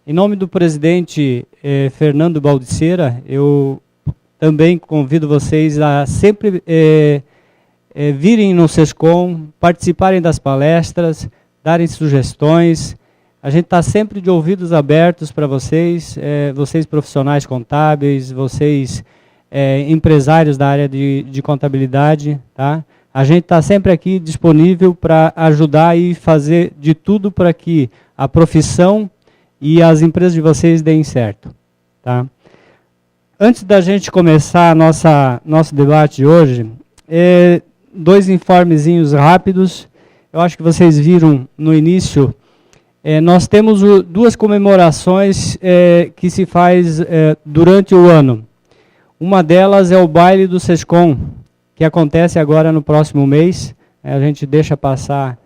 Em nome do presidente Fernando Baldiceira, eu também convido vocês a sempre virem no SESCOM, participarem das palestras, darem sugestões. A gente está sempre de ouvidos abertos para vocês, vocês profissionais contábeis, vocês empresários da área de contabilidade, tá? A gente está sempre aqui disponível para ajudar e fazer de tudo para que a profissão e as empresas de vocês deem certo, tá? Antes da gente começar nosso debate de hoje, dois informezinhos rápidos. Eu acho que vocês viram no início. Nós temos duas comemorações que se faz durante o ano. Uma delas é o baile do SESCOM, que acontece agora no próximo mês. A gente deixa passar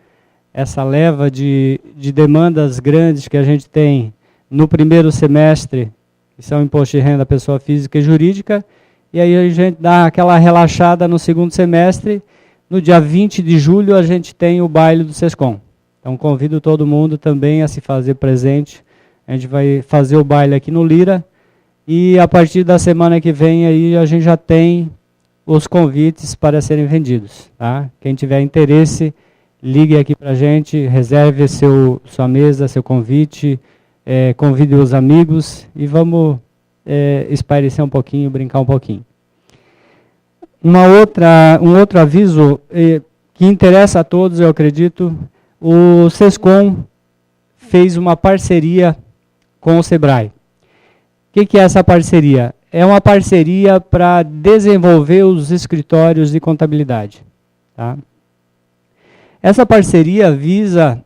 essa leva de demandas grandes que a gente tem no primeiro semestre, que são imposto de renda, pessoa física e jurídica, e aí a gente dá aquela relaxada no segundo semestre. No dia 20 de julho a gente tem o baile do SESCOM. Então convido todo mundo também a se fazer presente. A gente vai fazer o baile aqui no Lira, e a partir da semana que vem aí a gente já tem os convites para serem vendidos, tá? Quem tiver interesse, ligue aqui para a gente, reserve sua mesa, seu convite, convide os amigos e vamos espairecer um pouquinho, brincar um pouquinho. Um outro aviso que interessa a todos, eu acredito. O SESCOM fez uma parceria com o Sebrae. O que é essa parceria? É uma parceria para desenvolver os escritórios de contabilidade, tá? Essa parceria visa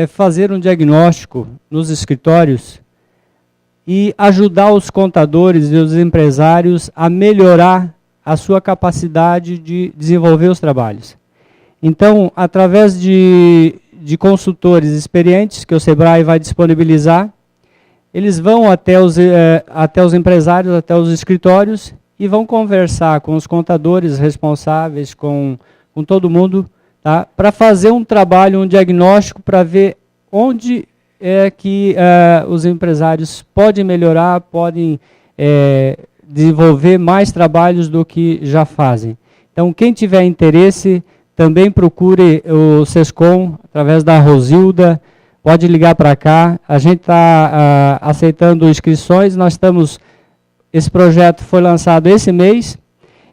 fazer um diagnóstico nos escritórios e ajudar os contadores e os empresários a melhorar a sua capacidade de desenvolver os trabalhos. Então, através de consultores experientes que o Sebrae vai disponibilizar, eles vão até os empresários, até os escritórios e vão conversar com os contadores responsáveis, com todo mundo, tá? Para fazer um trabalho, um diagnóstico, para ver onde é que os empresários podem melhorar, podem desenvolver mais trabalhos do que já fazem. Então, quem tiver interesse, também procure o SESCOM, através da Rosilda, pode ligar para cá. A gente está aceitando inscrições. Esse projeto foi lançado esse mês.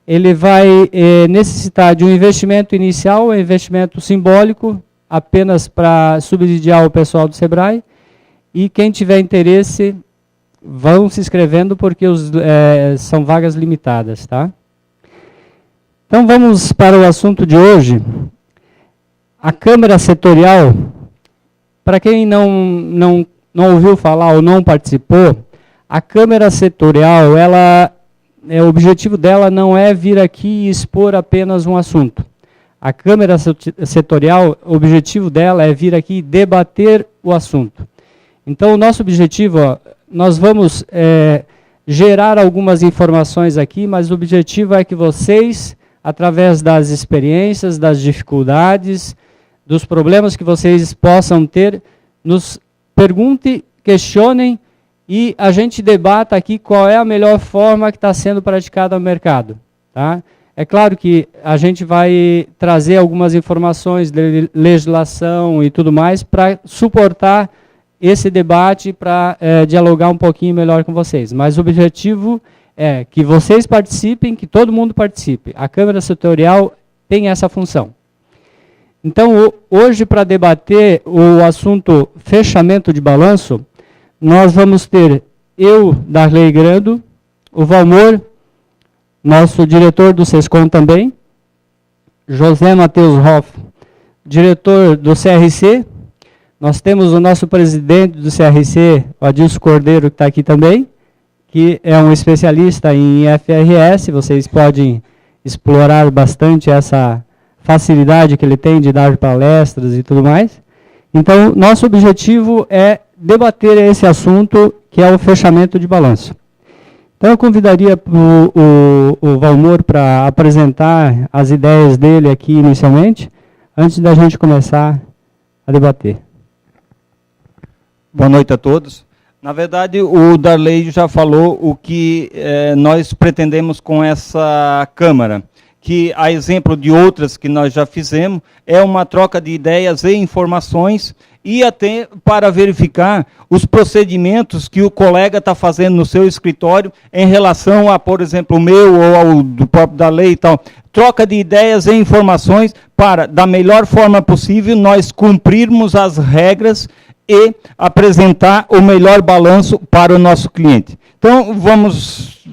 Ele vai necessitar de um investimento inicial, um investimento simbólico, apenas para subsidiar o pessoal do Sebrae. E quem tiver interesse, vão se inscrevendo, porque são vagas limitadas, tá? Então vamos para o assunto de hoje. A Câmara Setorial, para quem não ouviu falar ou não participou, a Câmara Setorial, o objetivo dela não é vir aqui e expor apenas um assunto. A Câmara Setorial, o objetivo dela é vir aqui e debater o assunto. Então o nosso objetivo, nós vamos gerar algumas informações aqui, mas o objetivo é que vocês, através das experiências, das dificuldades, dos problemas que vocês possam ter, nos perguntem, questionem e a gente debata aqui qual é a melhor forma que está sendo praticada no mercado, tá? É claro que a gente vai trazer algumas informações de legislação e tudo mais para suportar esse debate, para dialogar um pouquinho melhor com vocês. Mas o objetivo é que vocês participem, que todo mundo participe. A Câmara Setorial tem essa função. Então, hoje, para debater o assunto fechamento de balanço, nós vamos ter eu, Darley Grando, o Valmor, nosso diretor do SESCOM também, José Matheus Hoff, diretor do CRC, nós temos o nosso presidente do CRC, o Adilson Cordeiro, que está aqui também, que é um especialista em IFRS, vocês podem explorar bastante essa facilidade que ele tem de dar palestras e tudo mais. Então, nosso objetivo é debater esse assunto, que é o fechamento de balanço. Então, eu convidaria o Valmor para apresentar as ideias dele aqui inicialmente, antes da gente começar a debater. Boa noite a todos. Na verdade, o Darley já falou o que nós pretendemos com essa Câmara, que, a exemplo de outras que nós já fizemos, é uma troca de ideias e informações, e até para verificar os procedimentos que o colega está fazendo no seu escritório em relação a, por exemplo, o meu ou ao do próprio Darley e tal. Troca de ideias e informações para, da melhor forma possível, nós cumprirmos as regras e apresentar o melhor balanço para o nosso cliente. Então,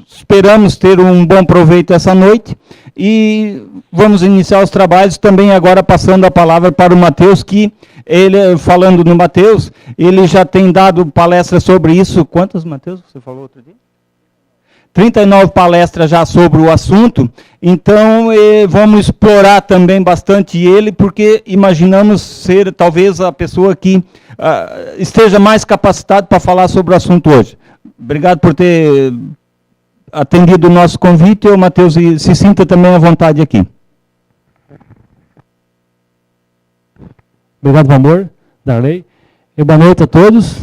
esperamos ter um bom proveito essa noite e vamos iniciar os trabalhos também agora passando a palavra para o Matheus, que ele, falando no Matheus, ele já tem dado palestras sobre isso. Quantas, Matheus, você falou outro dia? 39 palestras já sobre o assunto, então vamos explorar também bastante ele, porque imaginamos ser talvez a pessoa que esteja mais capacitada para falar sobre o assunto hoje. Obrigado por ter atendido o nosso convite, e o Matheus se sinta também à vontade aqui. Obrigado, amor, Darley. E boa noite a todos.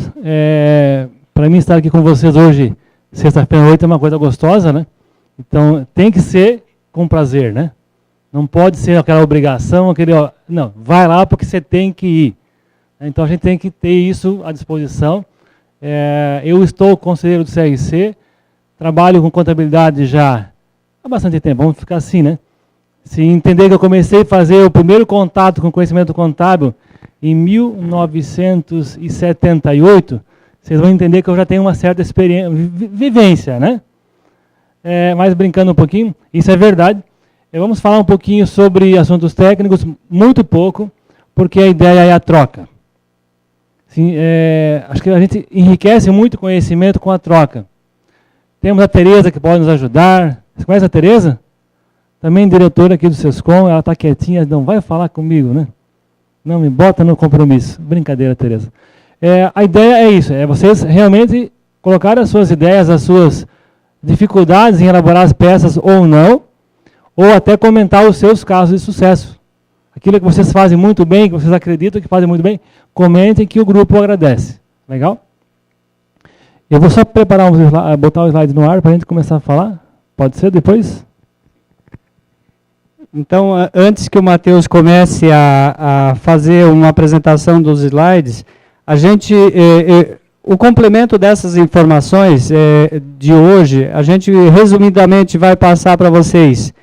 Para mim estar aqui com vocês hoje, sexta-feira à noite, é uma coisa gostosa, né? Então, tem que ser com prazer, né? Não pode ser aquela obrigação, não, vai lá porque você tem que ir. Então, a gente tem que ter isso à disposição. Eu estou conselheiro do CRC, trabalho com contabilidade já há bastante tempo, vamos ficar assim, né? Se entender que eu comecei a fazer o primeiro contato com conhecimento contábil em 1978, vocês vão entender que eu já tenho uma certa experiência, vivência, né? Mas brincando um pouquinho, isso é verdade. Vamos falar um pouquinho sobre assuntos técnicos, muito pouco, porque a ideia é a troca. Sim, acho que a gente enriquece muito o conhecimento com a troca. Temos a Tereza que pode nos ajudar. Você conhece a Tereza? Também diretora aqui do SESCOM, ela está quietinha, não vai falar comigo, né? Não me bota no compromisso. Brincadeira, Tereza. A ideia é isso, é vocês realmente colocarem as suas ideias, as suas dificuldades em elaborar as peças ou não, ou até comentar os seus casos de sucesso. Aquilo que vocês fazem muito bem, que vocês acreditam que fazem muito bem, comentem que o grupo agradece. Legal? Eu vou só preparar botar o slide no ar para a gente começar a falar. Pode ser depois? Então, antes que o Matheus comece a fazer uma apresentação dos slides, a gente, o complemento dessas informações de hoje, a gente resumidamente vai passar para vocês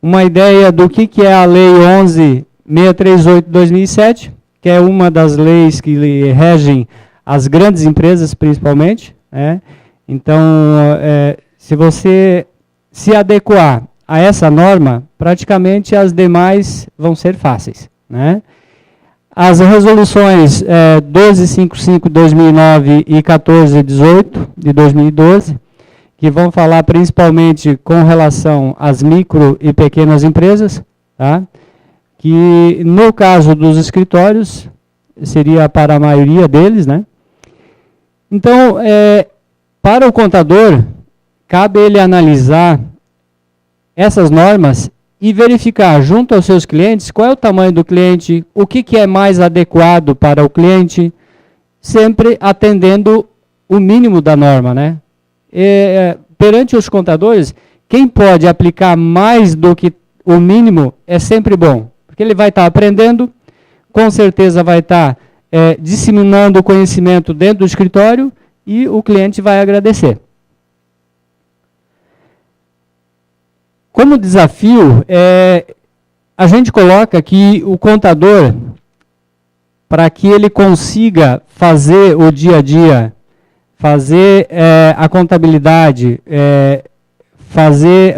uma ideia do que é a Lei 11.638 de 2007, que é uma das leis que regem as grandes empresas principalmente. Então, se você se adequar a essa norma, praticamente as demais vão ser fáceis, né? As resoluções 1255 de 2009 e 1418 de 2012, que vão falar principalmente com relação às micro e pequenas empresas, tá? Que no caso dos escritórios, seria para a maioria deles, né? Então, para o contador, cabe ele analisar essas normas e verificar junto aos seus clientes qual é o tamanho do cliente, o que é mais adequado para o cliente, sempre atendendo o mínimo da norma, né? Perante os contadores, quem pode aplicar mais do que o mínimo é sempre bom, porque ele vai estar aprendendo, com certeza vai estar disseminando o conhecimento dentro do escritório e o cliente vai agradecer. Como desafio, a gente coloca que o contador, para que ele consiga fazer o dia a dia, fazer a contabilidade, fazer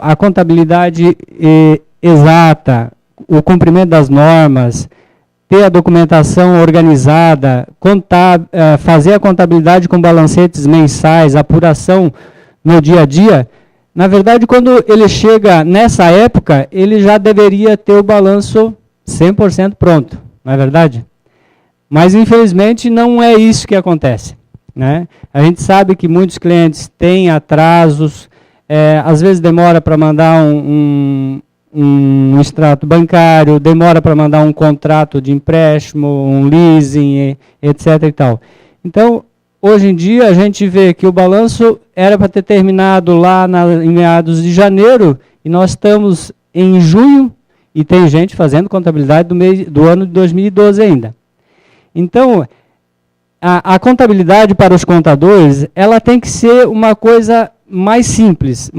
a contabilidade exata, o cumprimento das normas, ter a documentação organizada, fazer a contabilidade com balancetes mensais, apuração no dia a dia. Na verdade, quando ele chega nessa época, ele já deveria ter o balanço 100% pronto, não é verdade? Mas, infelizmente, não é isso que acontece, né? A gente sabe que muitos clientes têm atrasos, às vezes demora para mandar um extrato bancário, demora para mandar um contrato de empréstimo, um leasing, etc. e tal. Então, hoje em dia, a gente vê que o balanço era para ter terminado lá em meados de janeiro, e nós estamos em junho, e tem gente fazendo contabilidade do ano de 2012 ainda. Então, a contabilidade para os contadores, ela tem que ser uma coisa mais simples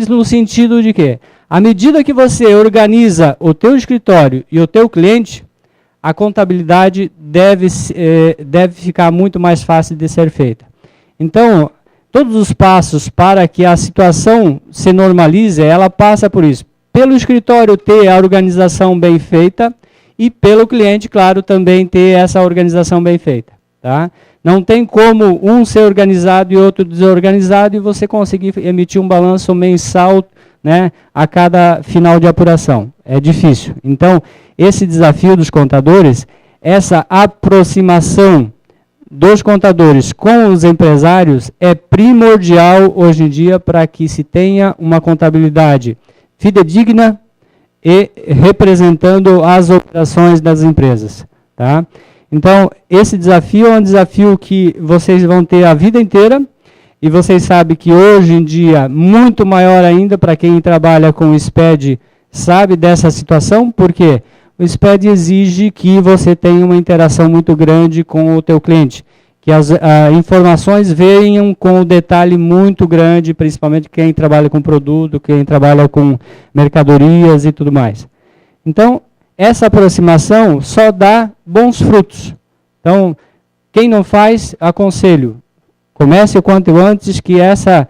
no sentido de que, à medida que você organiza o teu escritório e o teu cliente, a contabilidade deve ficar muito mais fácil de ser feita. Então, todos os passos para que a situação se normalize, ela passa por isso. Pelo escritório ter a organização bem feita e pelo cliente, claro, também ter essa organização bem feita. Tá? Não tem como um ser organizado e outro desorganizado e você conseguir emitir um balanço mensal, né, a cada final de apuração. É difícil. Então, esse desafio dos contadores, essa aproximação dos contadores com os empresários é primordial hoje em dia para que se tenha uma contabilidade fidedigna e representando as operações das empresas. Tá? Então, esse desafio é um desafio que vocês vão ter a vida inteira, e vocês sabem que hoje em dia, muito maior ainda para quem trabalha com o SPED, sabe dessa situação, porque o SPED exige que você tenha uma interação muito grande com o teu cliente, que as informações venham com um detalhe muito grande, principalmente quem trabalha com produto, quem trabalha com mercadorias e tudo mais. Então, essa aproximação só dá bons frutos. Então, quem não faz, aconselho, comece o quanto antes, que essa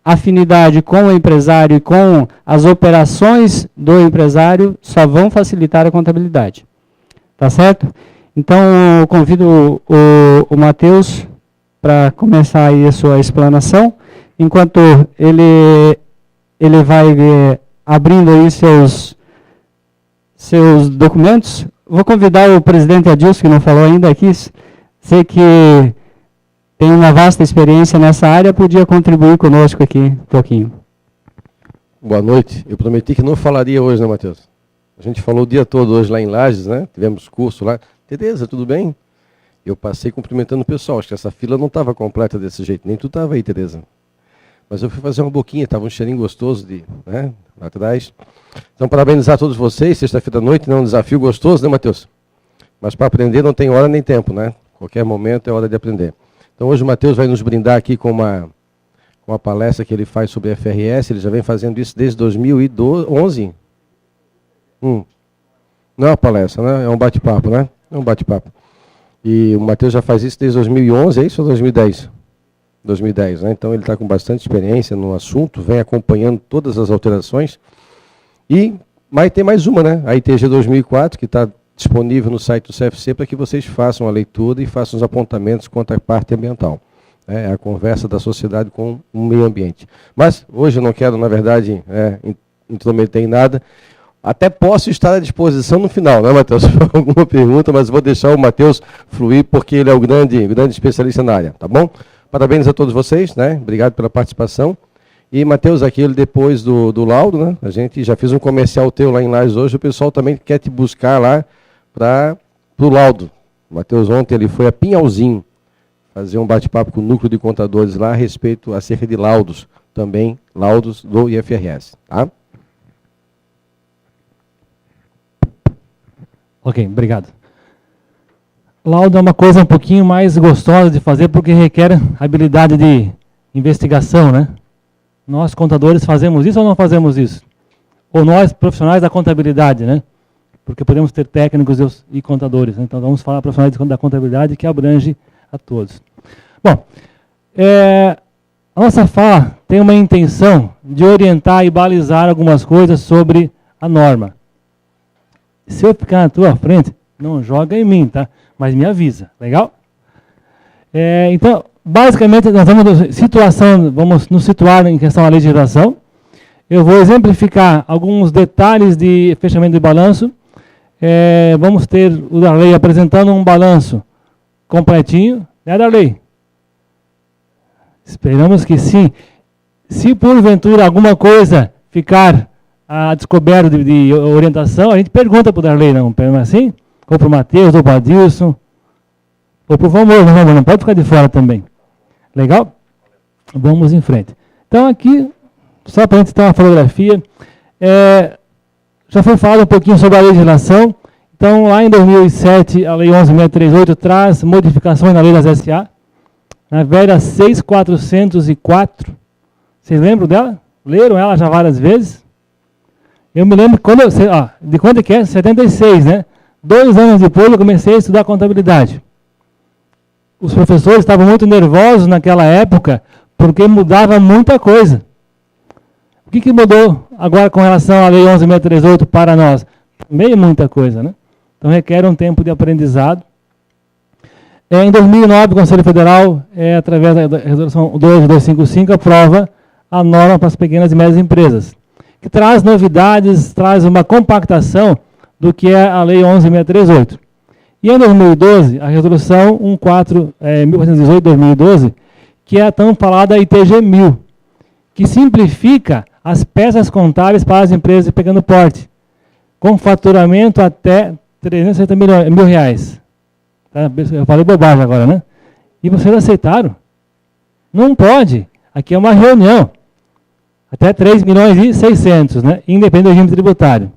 afinidade com o empresário e com as operações do empresário só vão facilitar a contabilidade. Tá certo? Então, eu convido o Matheus para começar aí a sua explanação. Enquanto ele vai abrindo aí seus documentos, vou convidar o presidente Adilson, que não falou ainda aqui, sei que tem uma vasta experiência nessa área, podia contribuir conosco aqui um pouquinho. Boa noite. Eu prometi que não falaria hoje, né, Matheus? A gente falou o dia todo hoje lá em Lages, né? Tivemos curso lá. Tereza, tudo bem? Eu passei cumprimentando o pessoal. Acho que essa fila não estava completa desse jeito. Nem tu estava aí, Tereza. Mas eu fui fazer uma boquinha, estava um cheirinho gostoso né, lá atrás. Então, parabenizar a todos vocês. Sexta-feira à noite, né, um desafio gostoso, né, Matheus? Mas para aprender não tem hora nem tempo, né? Qualquer momento é hora de aprender. Então, hoje o Matheus vai nos brindar aqui com uma palestra que ele faz sobre FRS. Ele já vem fazendo isso desde 2011. Não é uma palestra, né? É um bate-papo, né? É um bate-papo. E o Matheus já faz isso desde 2011, é isso ou 2010? 2010, né? Então ele está com bastante experiência no assunto, vem acompanhando todas as alterações. Mas tem mais uma, né? A ITG 2004, que está disponível no site do CFC para que vocês façam a leitura e façam os apontamentos quanto à parte ambiental. É a conversa da sociedade com o meio ambiente. Mas hoje eu não quero, na verdade, intrometer em nada. Até posso estar à disposição no final, né, Matheus? Alguma pergunta, mas vou deixar o Matheus fluir, porque ele é o grande especialista na área, tá bom? Parabéns a todos vocês, né? Obrigado pela participação. E, Matheus, aquele depois do laudo, né? A gente já fez um comercial teu lá em Lages hoje, o pessoal também quer te buscar lá para o laudo. O Matheus ontem ele foi a Pinhalzinho fazer um bate-papo com o núcleo de contadores lá a respeito, acerca de laudos, também laudos do IFRS, tá? Ok, obrigado. Laudo é uma coisa um pouquinho mais gostosa de fazer porque requer habilidade de investigação, né? Nós, contadores, fazemos isso ou não fazemos isso? Ou nós, profissionais da contabilidade, né? Porque podemos ter técnicos e contadores, né? Então, vamos falar profissionais da contabilidade que abrange a todos. Bom, a nossa fala tem uma intenção de orientar e balizar algumas coisas sobre a norma. Se eu ficar na tua frente, não joga em mim, tá? Mas me avisa, legal? Então, basicamente, nós vamos nos situar em questão à legislação. Eu vou exemplificar alguns detalhes de fechamento de balanço. Vamos ter o Darley apresentando um balanço completinho, né, Darley? Esperamos que sim. Se porventura alguma coisa ficar a descoberta de orientação, a gente pergunta para o Darley, não é assim? Ou para o Matheus, ou para o Adilson. Ou para o Valmor, não pode ficar de fora também. Legal? Vamos em frente. Então aqui, só para a gente ter uma fotografia, já foi falado um pouquinho sobre a legislação. Então, lá em 2007, a Lei 11.638 traz modificações na Lei das SA, na velha 6.404. Vocês lembram dela? Leram ela já várias vezes? Eu me lembro, de quando que é? 76, né? 2 anos depois eu comecei a estudar contabilidade. Os professores estavam muito nervosos naquela época, porque mudava muita coisa. O que mudou agora com relação à Lei 11.638 para nós? Também muita coisa, né? Então requer um tempo de aprendizado. Em 2009, o Conselho Federal, através da Resolução 2255, aprova a norma para as pequenas e médias empresas, que traz novidades, traz uma compactação do que é a Lei 11.638. E em 2012, a Resolução 1418-2012, que é a tão falada ITG 1000, que simplifica as peças contábeis para as empresas de pequeno porte, com faturamento até 360 mil reais. Tá? Eu falei bobagem agora, né? E vocês aceitaram? Não pode. Aqui é uma reunião. Até 3.600.000, né? Independente do regime tributário.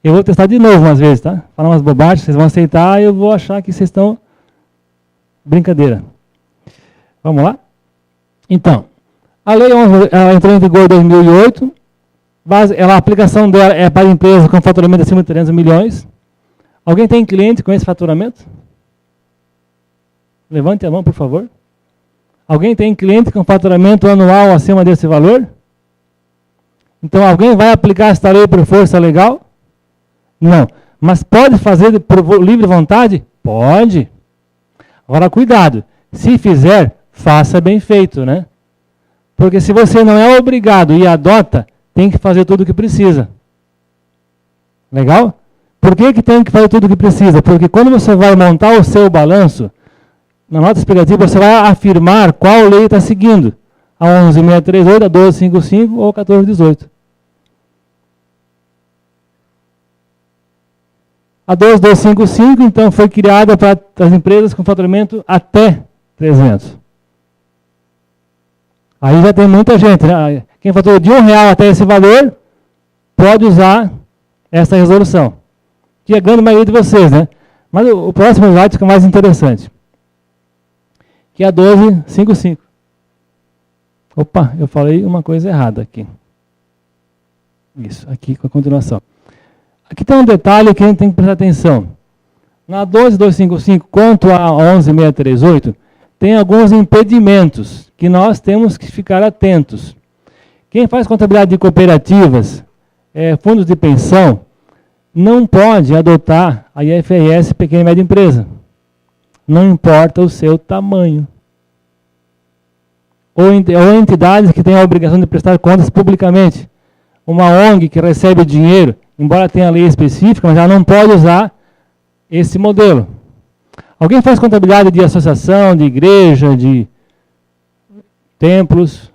Eu vou testar de novo umas vezes, tá? Falar umas bobagens, vocês vão aceitar, eu vou achar que vocês estão... Brincadeira. Vamos lá? Então, a Lei 11 ela entrou em vigor em 2008. A aplicação dela é para empresas com faturamento acima de 300 milhões. Alguém tem cliente com esse faturamento? Levante a mão, por favor. Alguém tem cliente com faturamento anual acima desse valor? Então, alguém vai aplicar esta lei por força legal? Não. Mas pode fazer por livre vontade? Pode. Agora, cuidado. Se fizer, faça bem feito, né? Porque se você não é obrigado e adota, tem que fazer tudo o que precisa. Legal? Por que tem que fazer tudo o que precisa? Porque quando você vai montar o seu balanço, na nota explicativa você vai afirmar qual lei está seguindo. A 11.638, a 12.55 ou a 14.18. A 12.255, então, foi criada para as empresas com faturamento até 300. Aí já tem muita gente, né? Quem faturou de R$1 até esse valor, pode usar essa resolução. Que é a grande maioria de vocês, né? Mas o próximo slide fica mais interessante. Que é a 12.55. Opa, eu falei uma coisa errada aqui. Isso, aqui com a continuação. Aqui tem um detalhe que a gente tem que prestar atenção. Na 12.255 quanto a 11.638, tem alguns impedimentos que nós temos que ficar atentos. Quem faz contabilidade de cooperativas, fundos de pensão, não pode adotar a IFRS pequena e média empresa. Não importa o seu tamanho. Ou entidades que têm a obrigação de prestar contas publicamente. Uma ONG que recebe dinheiro, embora tenha lei específica, mas ela não pode usar esse modelo. Alguém faz contabilidade de associação, de igreja, de templos,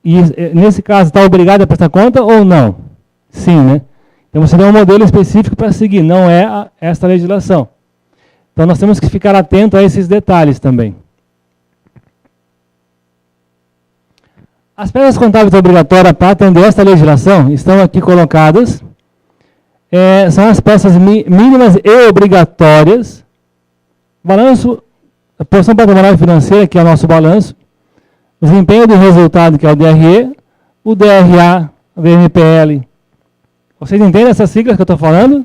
e nesse caso está obrigado a prestar conta ou não? Sim, né? Então você tem um modelo específico para seguir, não é esta legislação. Então nós temos que ficar atento a esses detalhes também. As peças contábeis obrigatórias para atender esta legislação estão aqui colocadas. São as peças mínimas e obrigatórias. Balanço, a posição patrimonial e financeira, que é o nosso balanço. O desempenho de resultado, que é o DRE. O DRA, o VMPL. Vocês entendem essas siglas que eu estou falando?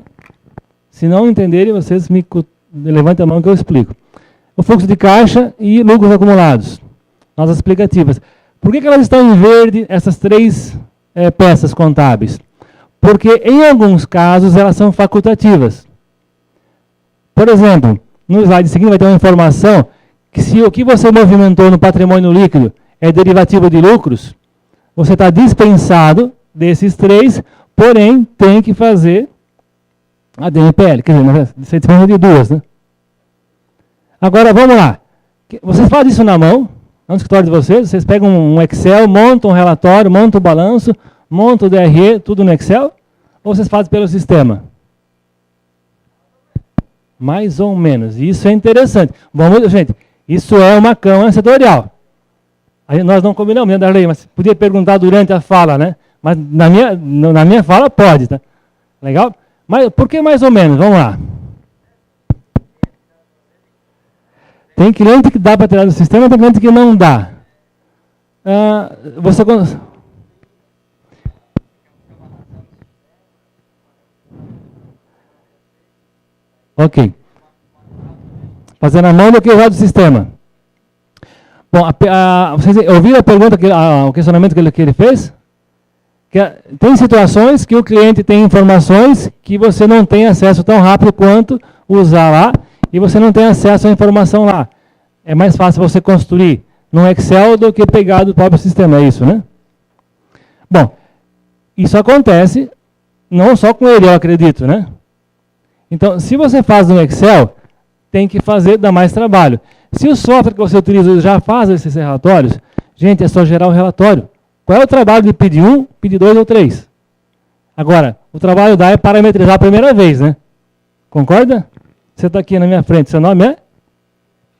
Se não entenderem, vocês me levantem a mão que eu explico. O fluxo de caixa e lucros acumulados. Notas explicativas. Por que elas estão em verde, essas três peças contábeis? Porque, em alguns casos, elas são facultativas. Por exemplo, no slide seguinte vai ter uma informação que se o que você movimentou no patrimônio líquido é derivativo de lucros, você está dispensado desses três, porém tem que fazer a DMPL. Quer dizer, você dispensa de duas, né? Agora, vamos lá. Vocês fazem isso na mão, no escritório de vocês pegam um Excel, montam um relatório, montam o balanço, montam o DRE, tudo no Excel, ou vocês fazem pelo sistema? Mais ou menos. Isso é interessante. Vamos, gente, isso é uma Câmara Setorial. Aí nós não combinamos dentro da lei, mas podia perguntar durante a fala, né? Mas na minha fala pode, tá? Legal? Mas por que mais ou menos? Vamos lá. Tem cliente que dá para tirar do sistema, tem cliente que não dá. Ok. Fazendo a mão do que usar do sistema. Bom, vocês ouviram a pergunta, o questionamento que ele fez? Tem situações que o cliente tem informações que você não tem acesso tão rápido quanto usar lá, e você não tem acesso à informação lá. É mais fácil você construir no Excel do que pegar do próprio sistema, é isso, né? Bom, isso acontece não só com ele, eu acredito, né? Então, se você faz no Excel, tem que dar mais trabalho. Se o software que você utiliza já faz esses relatórios, gente, é só gerar o relatório. Qual é o trabalho de pedir 1, pedir 2 ou 3? Agora, o trabalho é parametrizar a primeira vez, né? Concorda? Você está aqui na minha frente, seu nome é?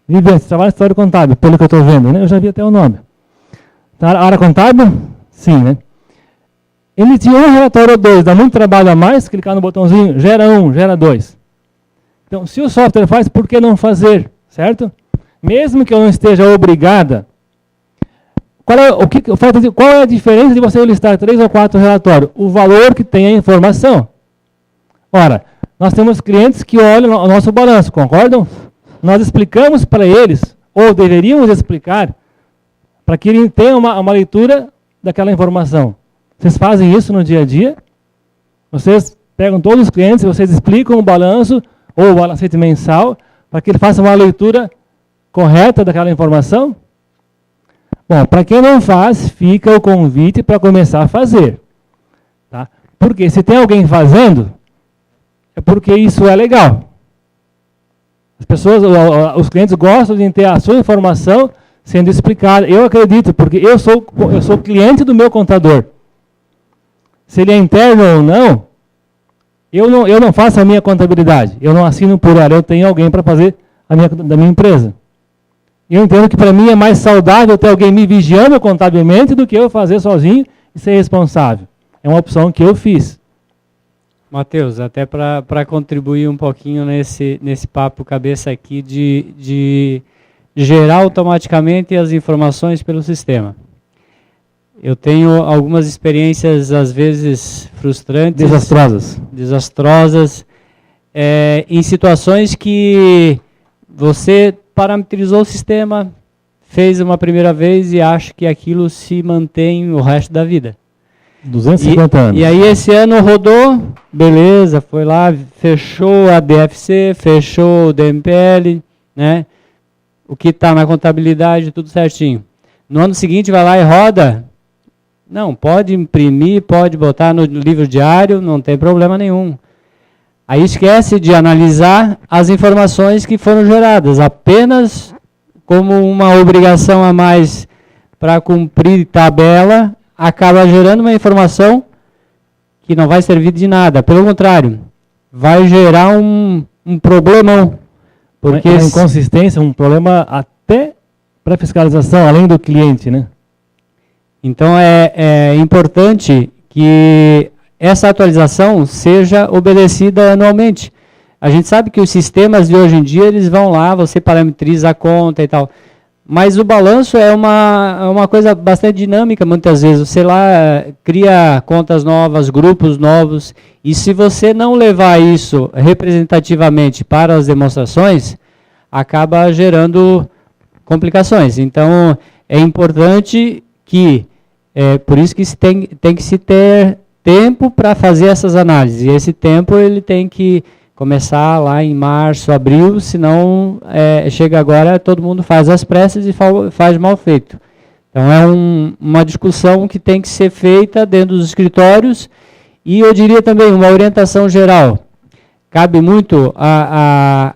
Viviane, você trabalha em história contábil, pelo que eu estou vendo, né? Eu já vi até o nome. Tá, área contábil? Sim, né? Emitir um relatório ou 2, dá muito trabalho a mais, clicar no botãozinho, gera 1, gera 2. Então, se o software faz, por que não fazer? Certo? Mesmo que eu não esteja obrigada, qual é a diferença de você listar 3 ou 4 relatórios? O valor que tem a informação. Ora, nós temos clientes que olham o nosso balanço, concordam? Nós explicamos para eles, ou deveríamos explicar, para que eles tenham uma leitura daquela informação. Vocês fazem isso no dia a dia? Vocês pegam todos os clientes, vocês explicam o balanço, ou o balancete mensal, para que ele faça uma leitura correta daquela informação? Bom, para quem não faz, fica o convite para começar a fazer. Tá? Porque se tem alguém fazendo, é porque isso é legal. As pessoas, os clientes gostam de ter a sua informação sendo explicada. Eu acredito, porque eu sou cliente do meu contador. Se ele é interno ou não, eu não faço a minha contabilidade. Eu não assino por ela, eu tenho alguém para fazer da minha empresa. Eu entendo que para mim é mais saudável ter alguém me vigiando contabilmente do que eu fazer sozinho e ser responsável. É uma opção que eu fiz. Matheus, até para contribuir um pouquinho nesse papo cabeça aqui de gerar automaticamente as informações pelo sistema. Eu tenho algumas experiências, às vezes, frustrantes. Desastrosas. Em situações que você parametrizou o sistema, fez uma primeira vez e acha que aquilo se mantém o resto da vida. 250 anos. E aí esse ano rodou, beleza, foi lá, fechou a DFC, fechou o DMPL, né? O que está na contabilidade, tudo certinho. No ano seguinte vai lá e roda. Não, pode imprimir, pode botar no livro diário, não tem problema nenhum. Aí esquece de analisar as informações que foram geradas, apenas como uma obrigação a mais para cumprir tabela, acaba gerando uma informação que não vai servir de nada. Pelo contrário, vai gerar um problemão. Porque uma inconsistência, um problema até para fiscalização, além do cliente, né? Então é importante que essa atualização seja obedecida anualmente. A gente sabe que os sistemas de hoje em dia, eles vão lá, você parametriza a conta e tal. Mas o balanço é uma coisa bastante dinâmica, muitas vezes. Você lá cria contas novas, grupos novos, e se você não levar isso representativamente para as demonstrações, acaba gerando complicações. Então, é importante que, por isso que tem que se ter tempo para fazer essas análises. E esse tempo ele tem que começar lá em março, abril, senão chega agora, todo mundo faz as pressas e faz mal feito. Então é uma discussão que tem que ser feita dentro dos escritórios e eu diria também uma orientação geral. Cabe muito a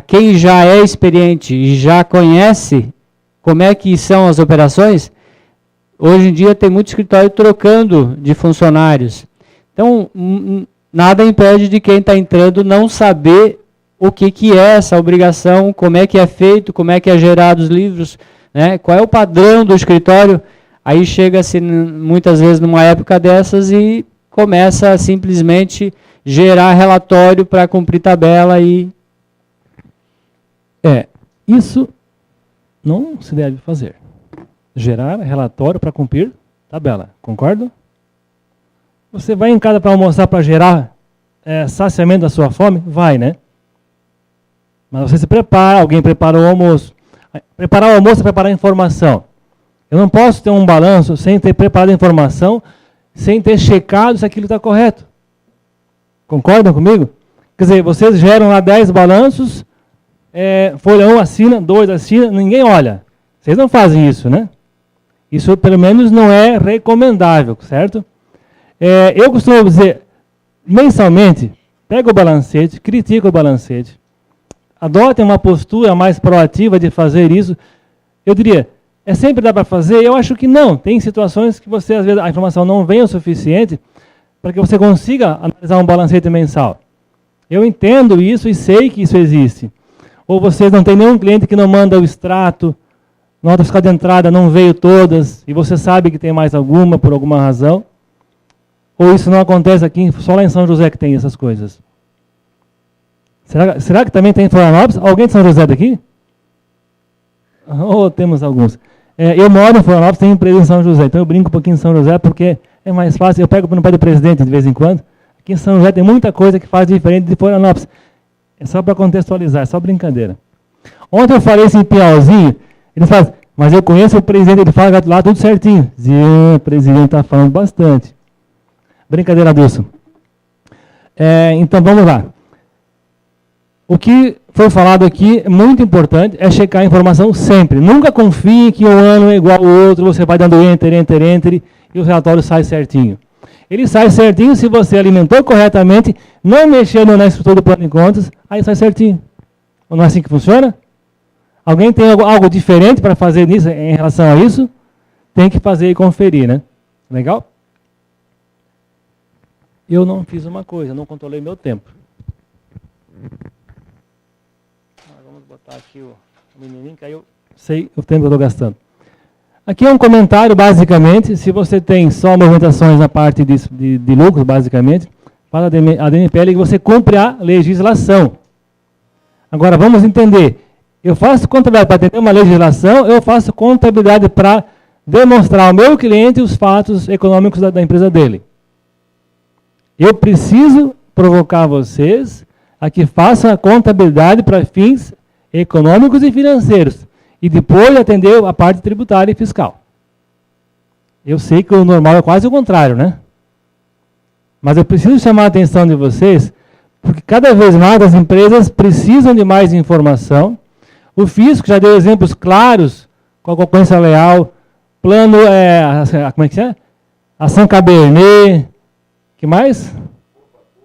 quem já é experiente e já conhece como é que são as operações. Hoje em dia tem muito escritório trocando de funcionários. Então, nada impede de quem está entrando não saber o que é essa obrigação, como é que é feito, como é que é gerado os livros, né? Qual é o padrão do escritório. Aí chega-se muitas vezes numa época dessas e começa a simplesmente gerar relatório para cumprir tabela e... Isso não se deve fazer. Gerar relatório para cumprir tabela. Concordo? Você vai em casa para almoçar para gerar saciamento da sua fome? Vai, né? Mas você se prepara, alguém prepara o almoço. Preparar o almoço é preparar a informação. Eu não posso ter um balanço sem ter preparado a informação, sem ter checado se aquilo está correto. Concordam comigo? Quer dizer, vocês geram lá 10 balanços, folha 1 assina, 2 assina, ninguém olha. Vocês não fazem isso, né? Isso pelo menos não é recomendável, certo? Eu costumo dizer, mensalmente, pega o balancete, critica o balancete, adotem uma postura mais proativa de fazer isso. Eu diria, sempre dá para fazer? Eu acho que não. Tem situações que você, às vezes, a informação não vem o suficiente para que você consiga analisar um balancete mensal. Eu entendo isso e sei que isso existe. Ou vocês não têm nenhum cliente que não manda o extrato, nota fiscal de entrada não veio todas, e você sabe que tem mais alguma, por alguma razão. Ou isso não acontece aqui, só lá em São José que tem essas coisas. Será que também tem em Florianópolis? Alguém de São José daqui? Oh, temos alguns. Eu moro em Florianópolis, tenho empresa em São José, então eu brinco um pouquinho em São José porque é mais fácil. Eu pego no pé do presidente de vez em quando. Aqui em São José tem muita coisa que faz diferente de Florianópolis. É só para contextualizar, é só brincadeira. Ontem eu falei assim em Piauzinho, ele fala, mas eu conheço o presidente, ele fala lá tudo certinho. Dizia, o presidente está falando bastante. Brincadeira, Adilson. Então vamos lá. O que foi falado aqui, muito importante, é checar a informação sempre. Nunca confie que um ano é igual ao outro, você vai dando enter, enter, enter, e o relatório sai certinho. Ele sai certinho se você alimentou corretamente, não mexendo na estrutura do plano de contas, aí sai certinho. Não é assim que funciona? Alguém tem algo diferente para fazer nisso, em relação a isso? Tem que fazer e conferir, né? Legal? Eu não fiz uma coisa, não controlei meu tempo. Vamos botar aqui o menininho, que aí eu sei o tempo que eu estou gastando. Aqui é um comentário, basicamente, se você tem só movimentações na parte de lucro, basicamente, fala a DMPL que você cumpre a legislação. Agora, vamos entender. Eu faço contabilidade para atender uma legislação, eu faço contabilidade para demonstrar ao meu cliente os fatos econômicos da empresa dele. Eu preciso provocar vocês a que façam a contabilidade para fins econômicos e financeiros. E depois atender a parte tributária e fiscal. Eu sei que o normal é quase o contrário, né? Mas eu preciso chamar a atenção de vocês, porque cada vez mais as empresas precisam de mais informação. O fisco já deu exemplos claros, com a concorrência leal, plano, como é que é? Ação Cabernet, que mais?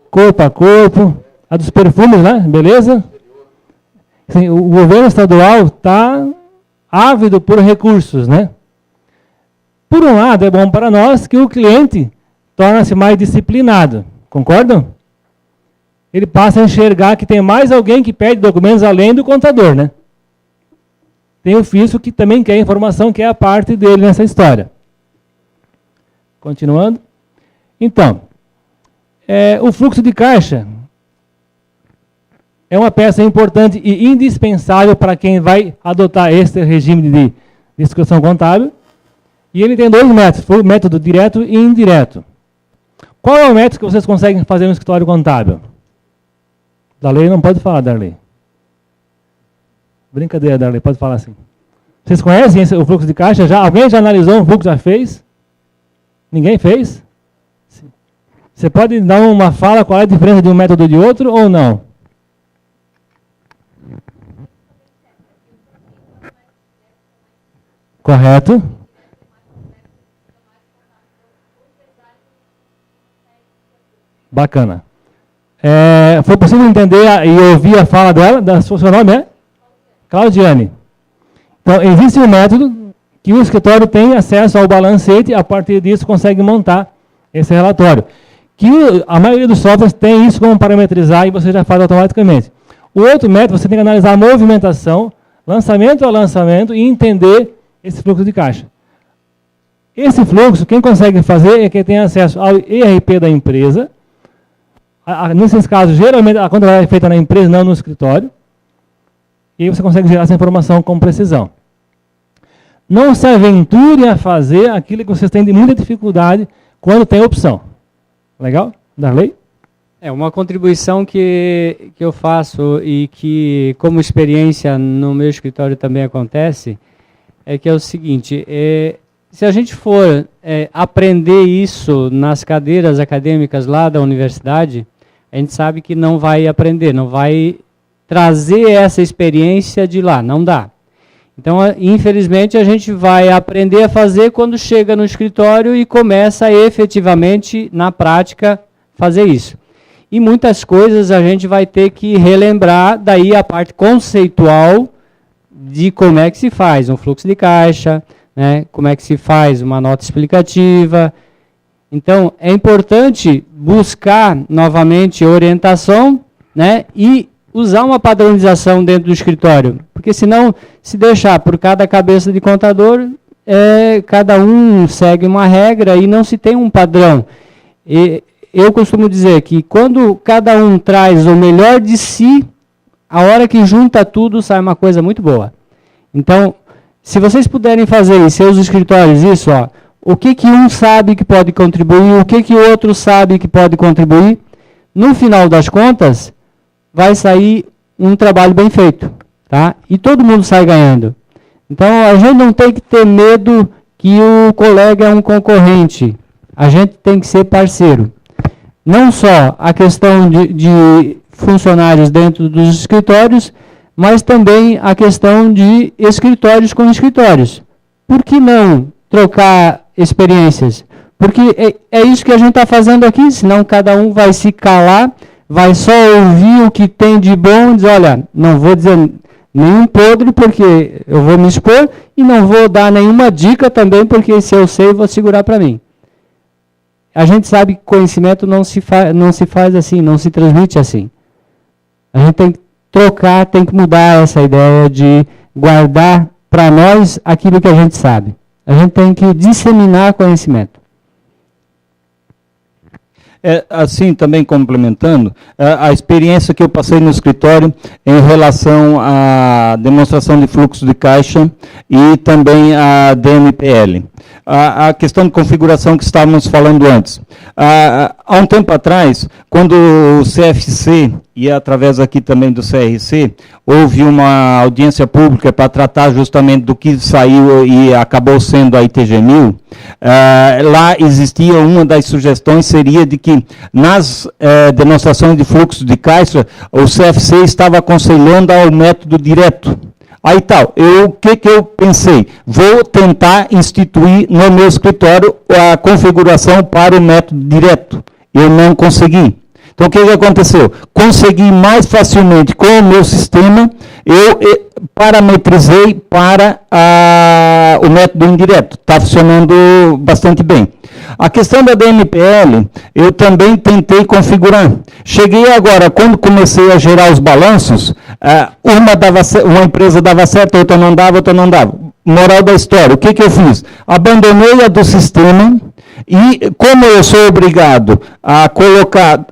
Corpo a corpo, a dos perfumes, né? Beleza? Sim, o governo estadual está ávido por recursos, né? Por um lado, é bom para nós que o cliente torna-se mais disciplinado. Concordam? Ele passa a enxergar que tem mais alguém que pede documentos além do contador, né? Tem o fisco que também quer informação, que é a parte dele nessa história. Continuando. Então, o fluxo de caixa é uma peça importante e indispensável para quem vai adotar este regime de discussão contábil. E ele tem 2 métodos, o método direto e indireto. Qual é o método que vocês conseguem fazer no escritório contábil? Darley não pode falar, Darley. Brincadeira, Darley, pode falar assim. Vocês conhecem o fluxo de caixa? Alguém já analisou um fluxo, já fez? Ninguém fez? Você pode dar uma fala qual é a diferença de um método e de outro ou não? Correto. Bacana. Foi possível entender e ouvir a fala dela? Seu nome é? Claudiane. Então, existe um método que o escritório tem acesso ao balancete e a partir disso consegue montar esse relatório. Que a maioria dos softwares tem isso como parametrizar e você já faz automaticamente. O outro método, você tem que analisar a movimentação, lançamento a lançamento, e entender esse fluxo de caixa. Esse fluxo, quem consegue fazer é quem tem acesso ao ERP da empresa. Nesses casos, geralmente, a conta é feita na empresa, não no escritório. E aí você consegue gerar essa informação com precisão. Não se aventure a fazer aquilo que vocês têm de muita dificuldade quando tem opção. Legal? Darley? Uma contribuição que eu faço e que, como experiência no meu escritório também acontece, é que é o seguinte, se a gente for aprender isso nas cadeiras acadêmicas lá da universidade, a gente sabe que não vai aprender, não vai trazer essa experiência de lá, não dá. Então, infelizmente, a gente vai aprender a fazer quando chega no escritório e começa efetivamente, na prática, fazer isso. E muitas coisas a gente vai ter que relembrar, daí a parte conceitual de como é que se faz um fluxo de caixa, né, como é que se faz uma nota explicativa. Então, é importante buscar novamente orientação, né, e usar uma padronização dentro do escritório, porque senão, se deixar por cada cabeça de contador, cada um segue uma regra e não se tem um padrão. E eu costumo dizer que quando cada um traz o melhor de si, a hora que junta tudo, sai uma coisa muito boa. Então, se vocês puderem fazer em seus escritórios isso, o que um sabe que pode contribuir, o que o outro sabe que pode contribuir, no final das contas, vai sair um trabalho bem feito, tá? E todo mundo sai ganhando. Então, a gente não tem que ter medo que o colega é um concorrente. A gente tem que ser parceiro. Não só a questão de funcionários dentro dos escritórios, mas também a questão de escritórios com escritórios. Por que não trocar experiências? Porque é isso que a gente está fazendo aqui, senão cada um vai se calar, vai só ouvir o que tem de bom e dizer, olha, não vou dizer nenhum podre porque eu vou me expor e não vou dar nenhuma dica também porque se eu sei, eu vou segurar para mim. A gente sabe que conhecimento não se faz assim, não se transmite assim. A gente tem que trocar, tem que mudar essa ideia de guardar para nós aquilo que a gente sabe. A gente tem que disseminar conhecimento. Assim, também complementando, a experiência que eu passei no escritório em relação à demonstração de fluxo de caixa e também a DMPL. A questão de configuração que estávamos falando antes. Há um tempo atrás, quando o CFC, e através aqui também do CRC, houve uma audiência pública para tratar justamente do que saiu e acabou sendo a ITG1000, lá existia uma das sugestões, seria de que nas demonstrações de fluxo de caixa, o CFC estava aconselhando ao método direto. Aí tal, o que eu pensei? Vou tentar instituir no meu escritório a configuração para o método direto. Eu não consegui. Então, o que aconteceu? Consegui mais facilmente com o meu sistema, eu parametrizei para o método indireto. Está funcionando bastante bem. A questão da DMPL, eu também tentei configurar. Cheguei agora, quando comecei a gerar os balanços, uma empresa dava certo, outra não dava. Moral da história, o que eu fiz? Abandonei a do sistema e, como eu sou obrigado a colocar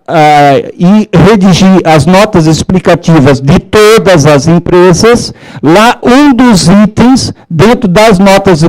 e redigir as notas explicativas de todas as empresas, lá um dos itens, dentro das notas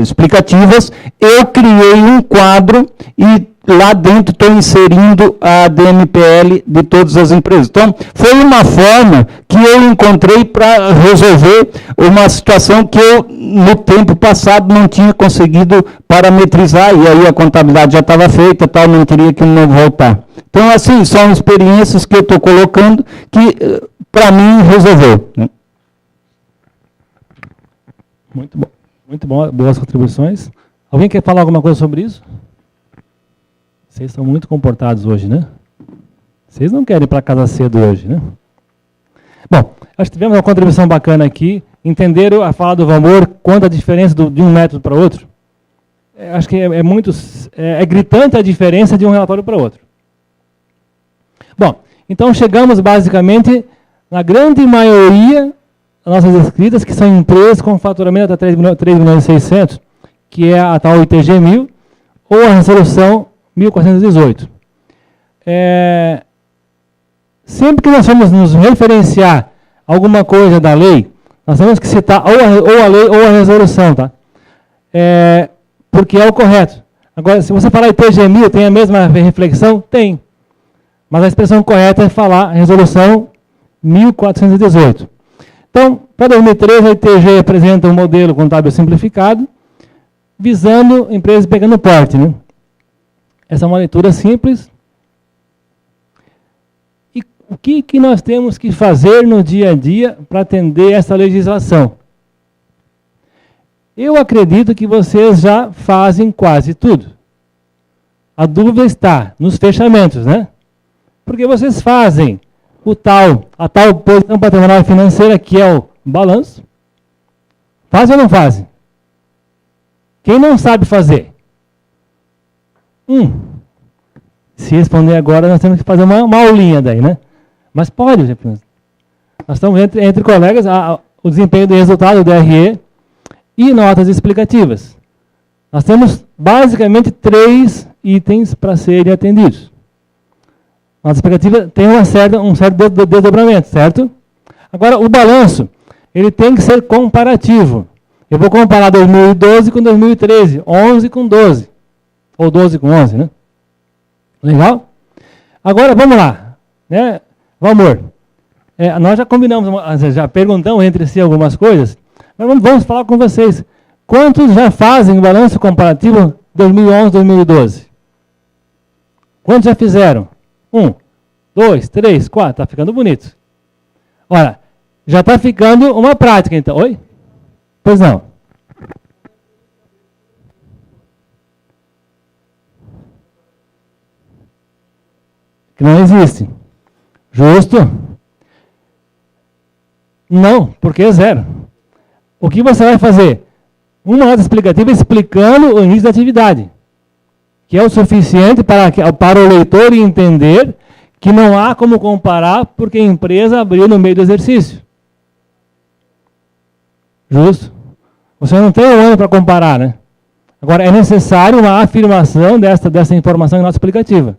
explicativas, eu criei um quadro e lá dentro estou inserindo a DMPL de todas as empresas. Então, foi uma forma que eu encontrei para resolver uma situação que eu, no tempo passado, não tinha conseguido parametrizar, e aí a contabilidade já estava feita, tal, não teria que não voltar. Então, assim, são experiências que eu estou colocando que, para mim, resolveu. Né? Muito bom, boas contribuições. Alguém quer falar alguma coisa sobre isso? Vocês estão muito comportados hoje, né? Vocês não querem ir para casa cedo hoje, né? Bom, acho que tivemos uma contribuição bacana aqui. Entenderam a fala do Valmor, quanto a diferença de um método para outro? Acho que é gritante a diferença de um relatório para outro. Bom, Então, chegamos basicamente, na grande maioria das nossas inscritas, que são empresas com faturamento até 3.600.000, que é a tal ITG 1000, ou a resolução 1418. Sempre que nós vamos nos referenciar a alguma coisa da lei, nós temos que citar ou a lei ou a resolução, tá? Porque é o correto. Agora, se você falar ITG 1000, tem a mesma reflexão? Tem. Mas a expressão correta é falar resolução 1418. Então, para 2013, a ITG apresenta um modelo contábil simplificado, visando empresas de pequeno porte, né? Essa é uma leitura simples. E o que nós temos que fazer no dia a dia para atender essa legislação? Eu acredito que vocês já fazem quase tudo. A dúvida está nos fechamentos, né? Porque vocês fazem a tal posição patrimonial e financeira, que é o balanço. Fazem ou não fazem? Quem não sabe fazer? Se responder agora, nós temos que fazer uma aulinha daí, né? Mas pode. Nós estamos entre colegas, o desempenho do resultado do DRE e notas explicativas. Nós temos basicamente 3 itens para serem atendidos. A nota explicativa tem um certo desdobramento, certo? Agora, o balanço, ele tem que ser comparativo. Eu vou comparar 2012 com 2013, 11 com 12, ou 12 com 11, né? Legal? Agora, vamos lá. Né? Valmor, nós já combinamos, já perguntamos entre si algumas coisas, mas vamos falar com vocês. Quantos já fazem o balanço comparativo 2011, 2012? Quantos já fizeram? 1, 2, 3, 4. Está ficando bonito. Olha, já está ficando uma prática, então. Oi? Pois não. Que não existe. Justo? Não, porque é 0. O que você vai fazer? Uma nota explicativa explicando o início da atividade, que é o suficiente para o leitor entender que não há como comparar porque a empresa abriu no meio do exercício. Justo? Você não tem um ano para comparar, né? Agora, é necessário uma afirmação dessa informação em nota explicativa.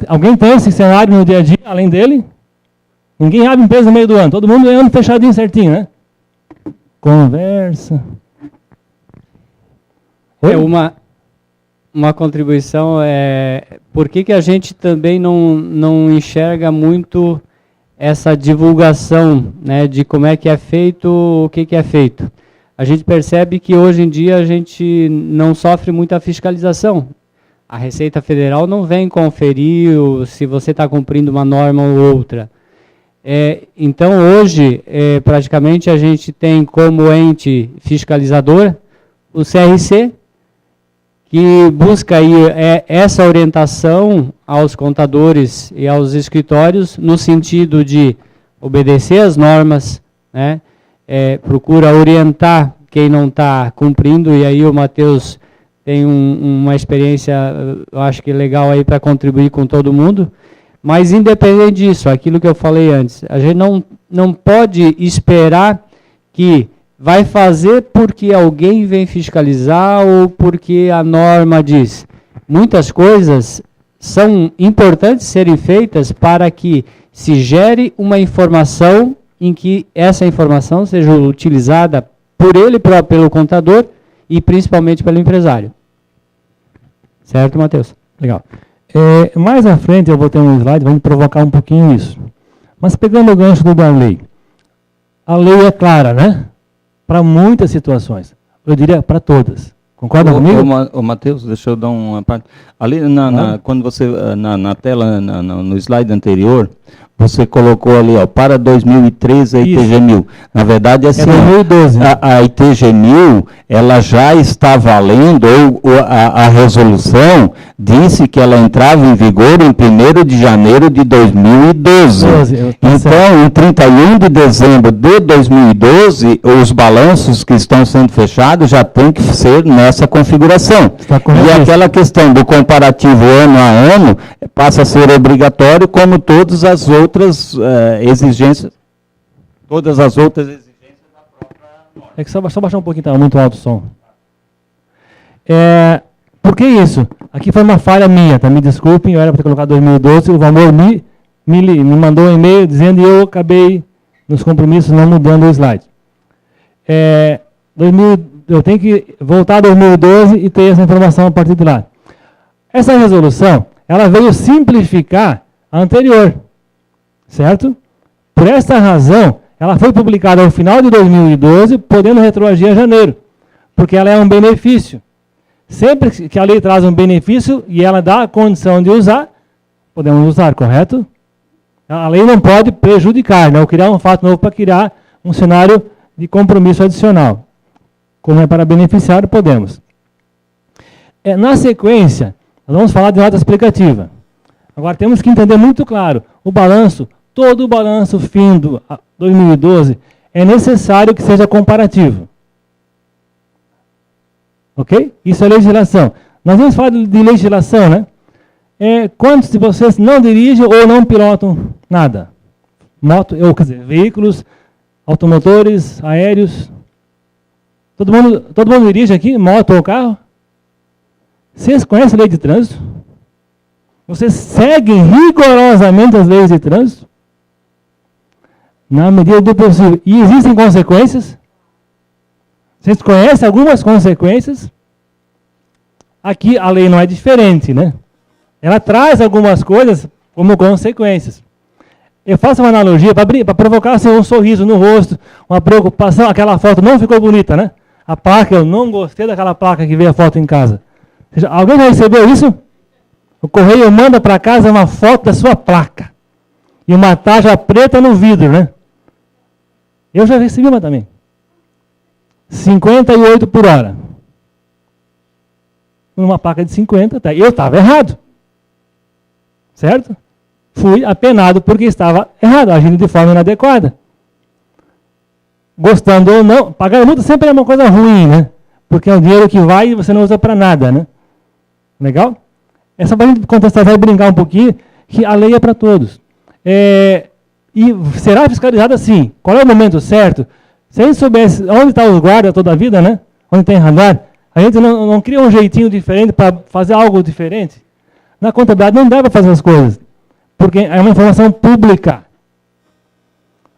Alguém tem esse cenário no dia a dia, além dele? Ninguém abre empresa no meio do ano. Todo mundo é ano fechadinho, certinho, né? Conversa. Uma contribuição por que a gente também não enxerga muito essa divulgação, né, de como é que é feito, o que é feito. A gente percebe que hoje em dia a gente não sofre muita fiscalização. A Receita Federal não vem conferir se você está cumprindo uma norma ou outra. Então, hoje, praticamente, a gente tem como ente fiscalizador o CRC, que busca aí, essa orientação aos contadores e aos escritórios, no sentido de obedecer às normas, né? Procura orientar quem não está cumprindo, e aí o Matheus tem uma experiência, eu acho que legal aí para contribuir com todo mundo. Mas, independente disso, aquilo que eu falei antes, a gente não pode esperar que vai fazer porque alguém vem fiscalizar ou porque a norma diz. Muitas coisas são importantes serem feitas para que se gere uma informação em que essa informação seja utilizada por ele próprio, pelo contador e principalmente pelo empresário. Certo, Matheus? Legal. Mais à frente eu vou ter um slide, vamos provocar um pouquinho isso. Mas pegando o gancho da lei. A lei é clara, né? Para muitas situações. Eu diria para todas. Concorda comigo? Matheus, deixa eu dar uma parte. Ali, quando você, na tela, no slide anterior, você colocou ali, ó, para 2013 a ITG 1000. Na verdade, assim, 2012. A ITG 1000, ela já está valendo, ou a resolução disse que ela entrava em vigor em 1º de janeiro de 2012. Então, em 31 de dezembro de 2012, os balanços que estão sendo fechados já têm que ser nessa configuração. E aquela questão do comparativo ano a ano passa a ser obrigatório, como todas as outras exigências. Todas as outras exigências da própria norma. É que só baixar um pouquinho, está muito alto o som. Por que isso? Aqui foi uma falha minha, tá? Me desculpem, eu era para ter colocado 2012, o Valmor me mandou um e-mail dizendo e eu acabei, nos compromissos, não mudando o slide. Eu tenho que voltar a 2012 e ter essa informação a partir de lá. Essa resolução, ela veio simplificar a anterior, certo? Por essa razão, ela foi publicada ao final de 2012, podendo retroagir a janeiro, porque ela é um benefício. Sempre que a lei traz um benefício e ela dá a condição de usar, podemos usar, correto? A lei não pode prejudicar, não criar um fato novo para criar um cenário de compromisso adicional. Como é para beneficiar, podemos. Na sequência, nós vamos falar de nota explicativa. Agora, temos que entender muito claro, o balanço, todo o balanço fim do 2012, é necessário que seja comparativo. Ok? Isso é legislação. Nós vamos falar de legislação, né? Quantos de vocês não dirigem ou não pilotam nada? Quer dizer, veículos, automotores, aéreos. Todo mundo dirige aqui, moto ou carro? Vocês conhecem a lei de trânsito? Vocês seguem rigorosamente as leis de trânsito? Na medida do possível. E existem consequências? Vocês conhecem algumas consequências? Aqui a lei não é diferente, né? Ela traz algumas coisas como consequências. Eu faço uma analogia para provocar assim, um sorriso no rosto, uma preocupação. Aquela foto não ficou bonita, né? A placa, eu não gostei daquela placa que veio a foto em casa. Alguém já recebeu isso? O correio manda para casa uma foto da sua placa. E uma tarja preta no vidro, né? Eu já recebi uma também. 58 por hora. Numa placa de 50, tá? Eu estava errado. Certo? Fui apenado porque estava errado, agindo de forma inadequada. Gostando ou não, pagar a multa sempre é uma coisa ruim, né? Porque é um dinheiro que vai e você não usa para nada, né? Legal? Essa para a gente contextualizar e brincar um pouquinho, que a lei é para todos. E será fiscalizada assim. Qual é o momento certo? Se a gente soubesse onde estão os guardas toda a vida, né? Onde tem radar, a gente não cria um jeitinho diferente para fazer algo diferente. Na contabilidade não dá para fazer as coisas, porque é uma informação pública.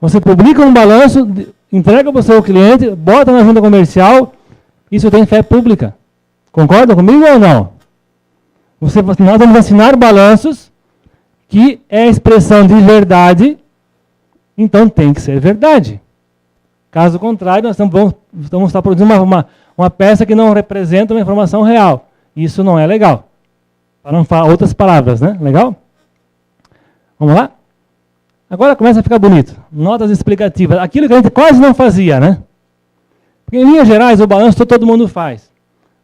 Você publica um balanço, entrega para o seu cliente, bota na junta comercial, isso tem fé pública. Concorda comigo ou não? Nós vamos assinar balanços que é expressão de verdade, então tem que ser verdade. Caso contrário, nós vamos estar produzindo uma peça que não representa uma informação real. Isso não é legal. Para não falar outras palavras, né? Legal? Vamos lá? Agora começa a ficar bonito. Notas explicativas. Aquilo que a gente quase não fazia, né? Porque em linhas gerais, o balanço todo mundo faz.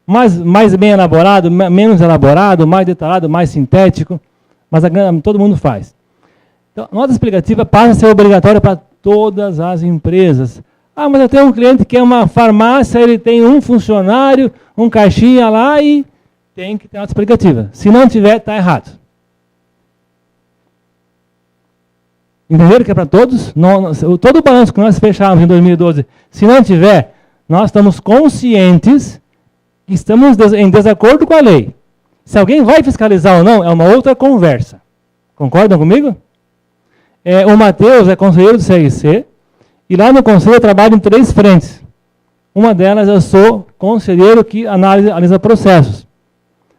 Mais bem elaborado, menos elaborado, mais detalhado, mais sintético. Mas todo mundo faz. Então, nota explicativa passa a ser obrigatória para todas as empresas. Mas eu tenho um cliente que é uma farmácia, ele tem um funcionário, um caixinha lá e tem que ter nota explicativa. Se não tiver, está errado. Entenderam que é para todos? Todo o balanço que nós fechamos em 2012, se não tiver, nós estamos conscientes que estamos em desacordo com a lei. Se alguém vai fiscalizar ou não, é uma outra conversa. Concordam comigo? O Matheus é conselheiro do CRC, e lá no conselho eu trabalho em 3 frentes. Uma delas eu sou conselheiro que analisa processos.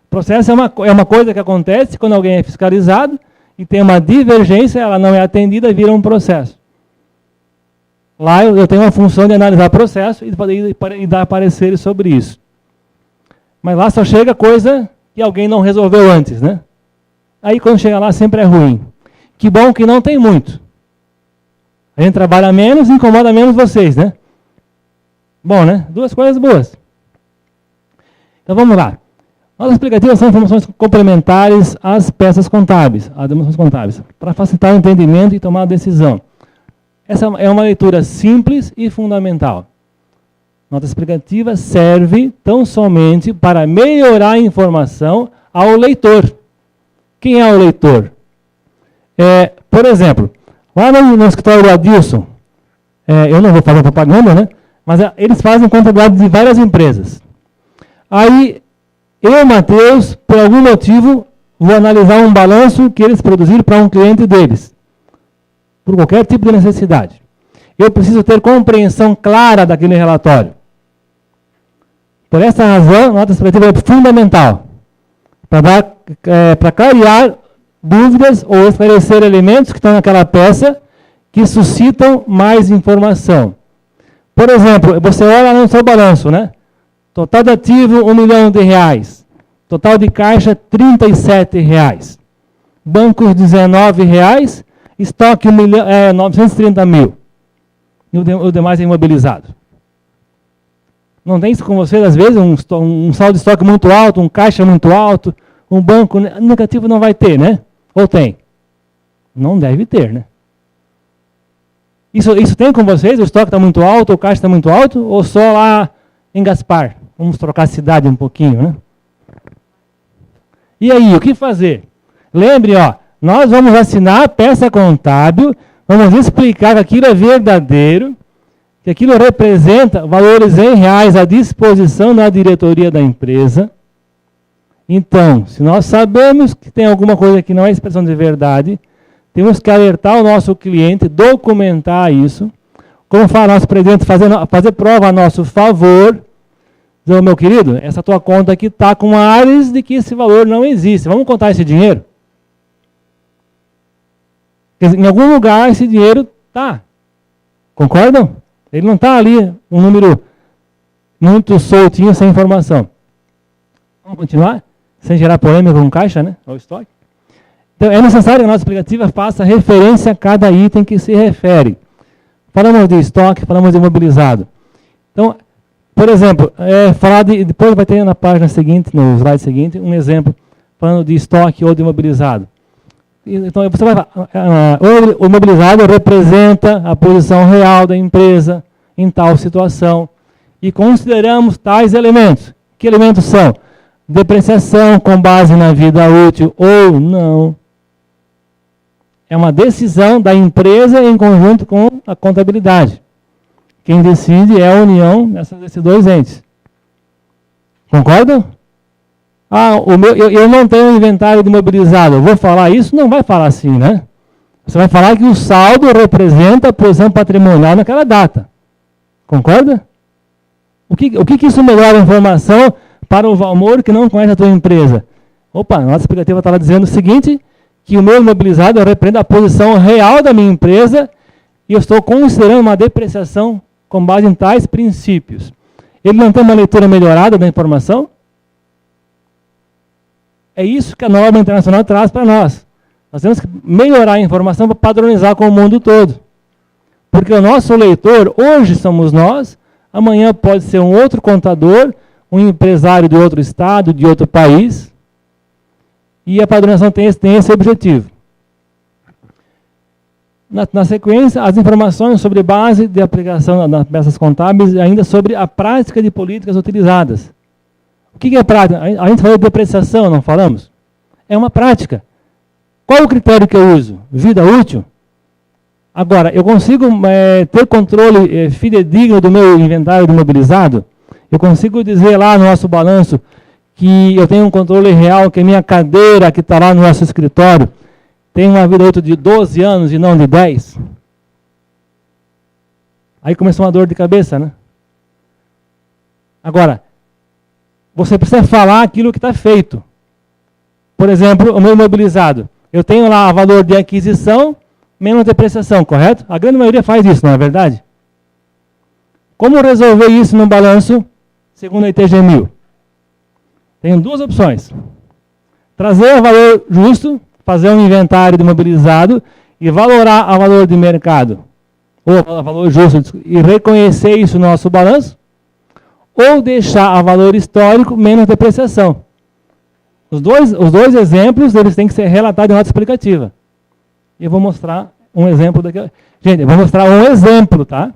Processo é uma coisa que acontece quando alguém é fiscalizado e tem uma divergência, ela não é atendida, vira um processo. Lá eu tenho a função de analisar processo e dar pareceres sobre isso. Mas lá só chega coisa que alguém não resolveu antes, né? Aí quando chega lá sempre é ruim. Que bom que não tem muito. A gente trabalha menos e incomoda menos vocês, né? Bom, né? 2 coisas boas. Então vamos lá. Notas explicativas são informações complementares às peças contábeis, às demonstrações contábeis, para facilitar o entendimento e tomar a decisão. Essa é uma leitura simples e fundamental. Nota explicativa serve tão somente para melhorar a informação ao leitor. Quem é o leitor? Por exemplo, lá no escritório do Adilson, eu não vou fazer propaganda, né? Mas eles fazem contabilidade de várias empresas. Aí, eu, Matheus, por algum motivo, vou analisar um balanço que eles produziram para um cliente deles, por qualquer tipo de necessidade. Eu preciso ter compreensão clara daquele relatório. Por essa razão, a nota explicativa é fundamental, para clarear dúvidas ou esclarecer elementos que estão naquela peça que suscitam mais informação. Por exemplo, você olha no seu balanço, né? Total de ativo, R$1 milhão. Total de caixa, R$37. Bancos, R$19. Estoque, 930 mil. E o demais é imobilizado. Não tem isso com vocês, às vezes, um saldo de estoque muito alto, um caixa muito alto, um banco negativo não vai ter, né? Ou tem? Não deve ter, né? Isso tem com vocês? O estoque está muito alto, o caixa está muito alto? Ou só lá em Gaspar? Vamos trocar a cidade um pouquinho, né? E aí, o que fazer? Lembre, nós vamos assinar a peça contábil, vamos explicar que aquilo é verdadeiro, que aquilo representa valores em reais à disposição da diretoria da empresa. Então, se nós sabemos que tem alguma coisa que não é expressão de verdade, temos que alertar o nosso cliente, documentar isso, como fala nosso presidente, fazer prova a nosso favor, dizer, meu querido, essa tua conta aqui está com áreas de que esse valor não existe, vamos contar esse dinheiro? Em algum lugar esse dinheiro está, concordam? Ele não está ali um número muito soltinho, sem informação. Vamos continuar? Sem gerar polêmica com caixa, né? Ou estoque. Então, é necessário que a nossa explicativa faça referência a cada item que se refere. Falamos de estoque, falamos de imobilizado. Então, por exemplo, depois vai ter na página seguinte, no slide seguinte, um exemplo falando de estoque ou de imobilizado. Então, você vai falar, o imobilizado representa a posição real da empresa em tal situação. E consideramos tais elementos. Que elementos são? Depreciação com base na vida útil ou não. É uma decisão da empresa em conjunto com a contabilidade. Quem decide é a união desses dois entes. Concordam? Eu não tenho inventário de imobilizado. Eu vou falar isso? Não vai falar assim, né? Você vai falar que o saldo representa a posição patrimonial naquela data. Concorda? O que isso melhora a informação para o Valmor que não conhece a tua empresa? Opa, a nossa explicativa estava dizendo o seguinte, que o meu imobilizado representa a posição real da minha empresa e eu estou considerando uma depreciação com base em tais princípios. Ele não tem uma leitura melhorada da informação? É isso que a norma internacional traz para nós. Nós temos que melhorar a informação para padronizar com o mundo todo. Porque o nosso leitor, hoje somos nós, amanhã pode ser um outro contador, um empresário de outro estado, de outro país. E a padronização tem esse objetivo. Na sequência, as informações sobre base de aplicação das peças contábeis e ainda sobre a prática de políticas utilizadas. O que é prática? A gente falou de depreciação, não falamos? É uma prática. Qual o critério que eu uso? Vida útil? Agora, eu consigo ter controle fidedigno do meu inventário de imobilizado? Eu consigo dizer lá no nosso balanço que eu tenho um controle real, que a minha cadeira que está lá no nosso escritório tem uma vida útil de 12 anos e não de 10? Aí começou uma dor de cabeça, né? Agora, você precisa falar aquilo que está feito. Por exemplo, o meu imobilizado. Eu tenho lá o valor de aquisição menos depreciação, correto? A grande maioria faz isso, não é verdade? Como resolver isso no balanço segundo a ITG 1000? Tenho duas opções. Trazer o valor justo, fazer um inventário de imobilizado e valorar a valor de mercado, ou a valor justo, e reconhecer isso no nosso balanço, ou deixar a valor histórico menos depreciação. Os dois exemplos, eles têm que ser relatados em nota explicativa. E eu vou mostrar um exemplo daqui. Gente, eu vou mostrar um exemplo, tá?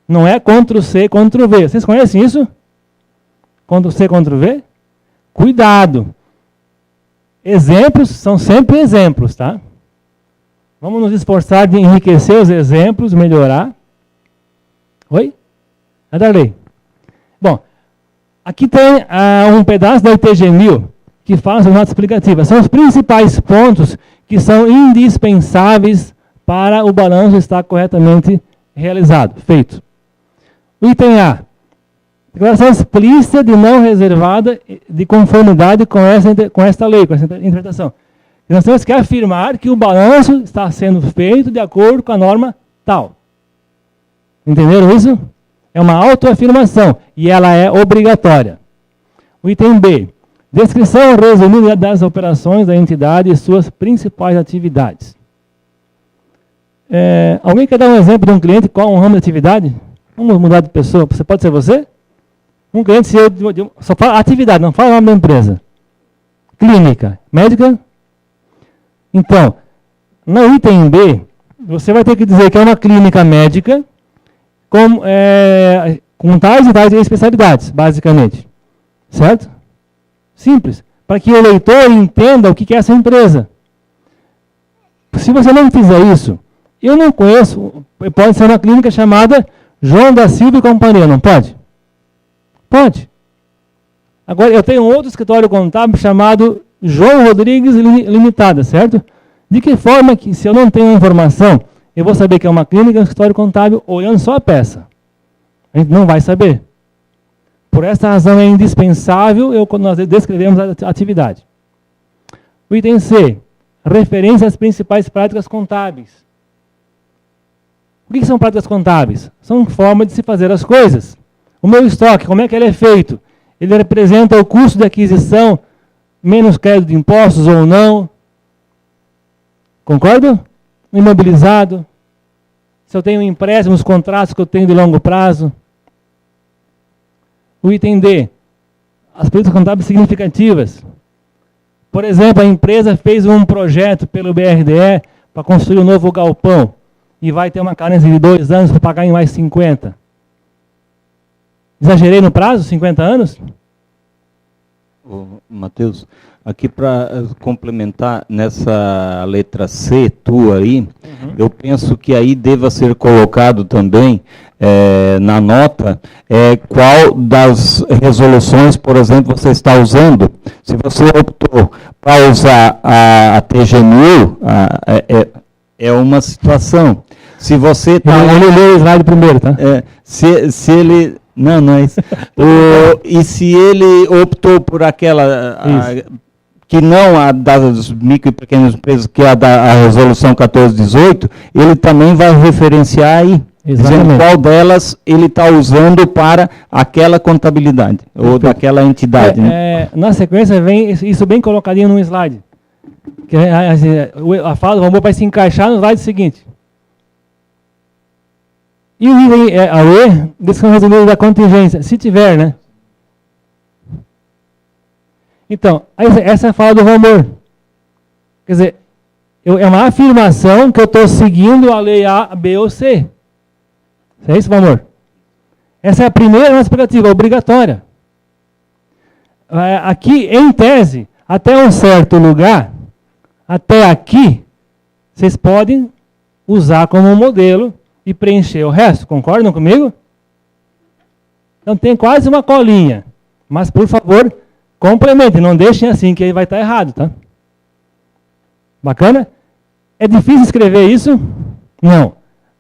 Não é Ctrl+C, Ctrl+V. Vocês conhecem isso? Ctrl+C, Ctrl+V? Cuidado. Exemplos são sempre exemplos, tá? Vamos nos esforçar de enriquecer os exemplos, melhorar. Oi? Adarley. Bom, aqui tem um pedaço da ITG-1000 que fala sobre nota explicativa. São os principais pontos que são indispensáveis para o balanço estar corretamente realizado, feito. O item A. Declaração explícita de não reservada de conformidade com esta lei, com essa interpretação. Nós temos que afirmar que o balanço está sendo feito de acordo com a norma tal. Entenderam isso? É uma autoafirmação e ela é obrigatória. O item B. Descrição resumida das operações da entidade e suas principais atividades. Alguém quer dar um exemplo de um cliente? Qual um ramo de atividade? Vamos mudar de pessoa. Você pode ser você? Um cliente só fala atividade, não fala o nome da empresa. Clínica. Médica? Então, no item B, você vai ter que dizer que é uma clínica médica com tais e tais especialidades, basicamente. Certo? Simples. Para que o leitor entenda o que é essa empresa. Se você não fizer isso, eu não conheço, pode ser uma clínica chamada João da Silva e Companhia, não pode? Pode. Agora, eu tenho um outro escritório contábil chamado João Rodrigues Limitada, certo? De que forma que, se eu não tenho informação, eu vou saber que é uma clínica, um escritório contábil, olhando só a peça? A gente não vai saber. Por essa razão é indispensável quando nós descrevemos a atividade. O item C. Referência às principais práticas contábeis. O que são práticas contábeis? São formas de se fazer as coisas. O meu estoque, como é que ele é feito? Ele representa o custo de aquisição menos crédito de impostos ou não? Concordo? Imobilizado. Se eu tenho empréstimos, contratos que eu tenho de longo prazo. O item D. As políticas contábeis significativas. Por exemplo, a empresa fez um projeto pelo BRDE para construir um novo galpão e vai ter uma carência de 2 anos para pagar em mais 50. Exagerei no prazo? 50 anos? Matheus, aqui para complementar nessa letra C, tua aí, eu penso que aí deva ser colocado também na nota qual das resoluções, por exemplo, você está usando. Se você optou para usar a TG-1000, é uma situação. Se você está... Ele leu o slide primeiro, tá? Se ele... Não é isso. E se ele optou por aquela... que não a das micro e pequenas empresas, que é a resolução 1418, ele também vai referenciar aí, dizendo qual delas ele está usando para aquela contabilidade, ou daquela entidade. Na sequência vem isso bem colocadinho num slide. Que a fala do Valmor vai se encaixar no slide seguinte. E o item a E, descrição resumida da contingência, se tiver, né? Então, essa é a fala do Valmor. Quer dizer, é uma afirmação que eu estou seguindo a lei A, B ou C. É isso, Valmor? Essa é a primeira nossa explicativa, obrigatória. Aqui, em tese, até um certo lugar, até aqui, vocês podem usar como modelo e preencher o resto. Concordam comigo? Então tem quase uma colinha. Mas, por favor, complementem. Não deixem assim, que aí vai estar errado, tá? Bacana? É difícil escrever isso? Não.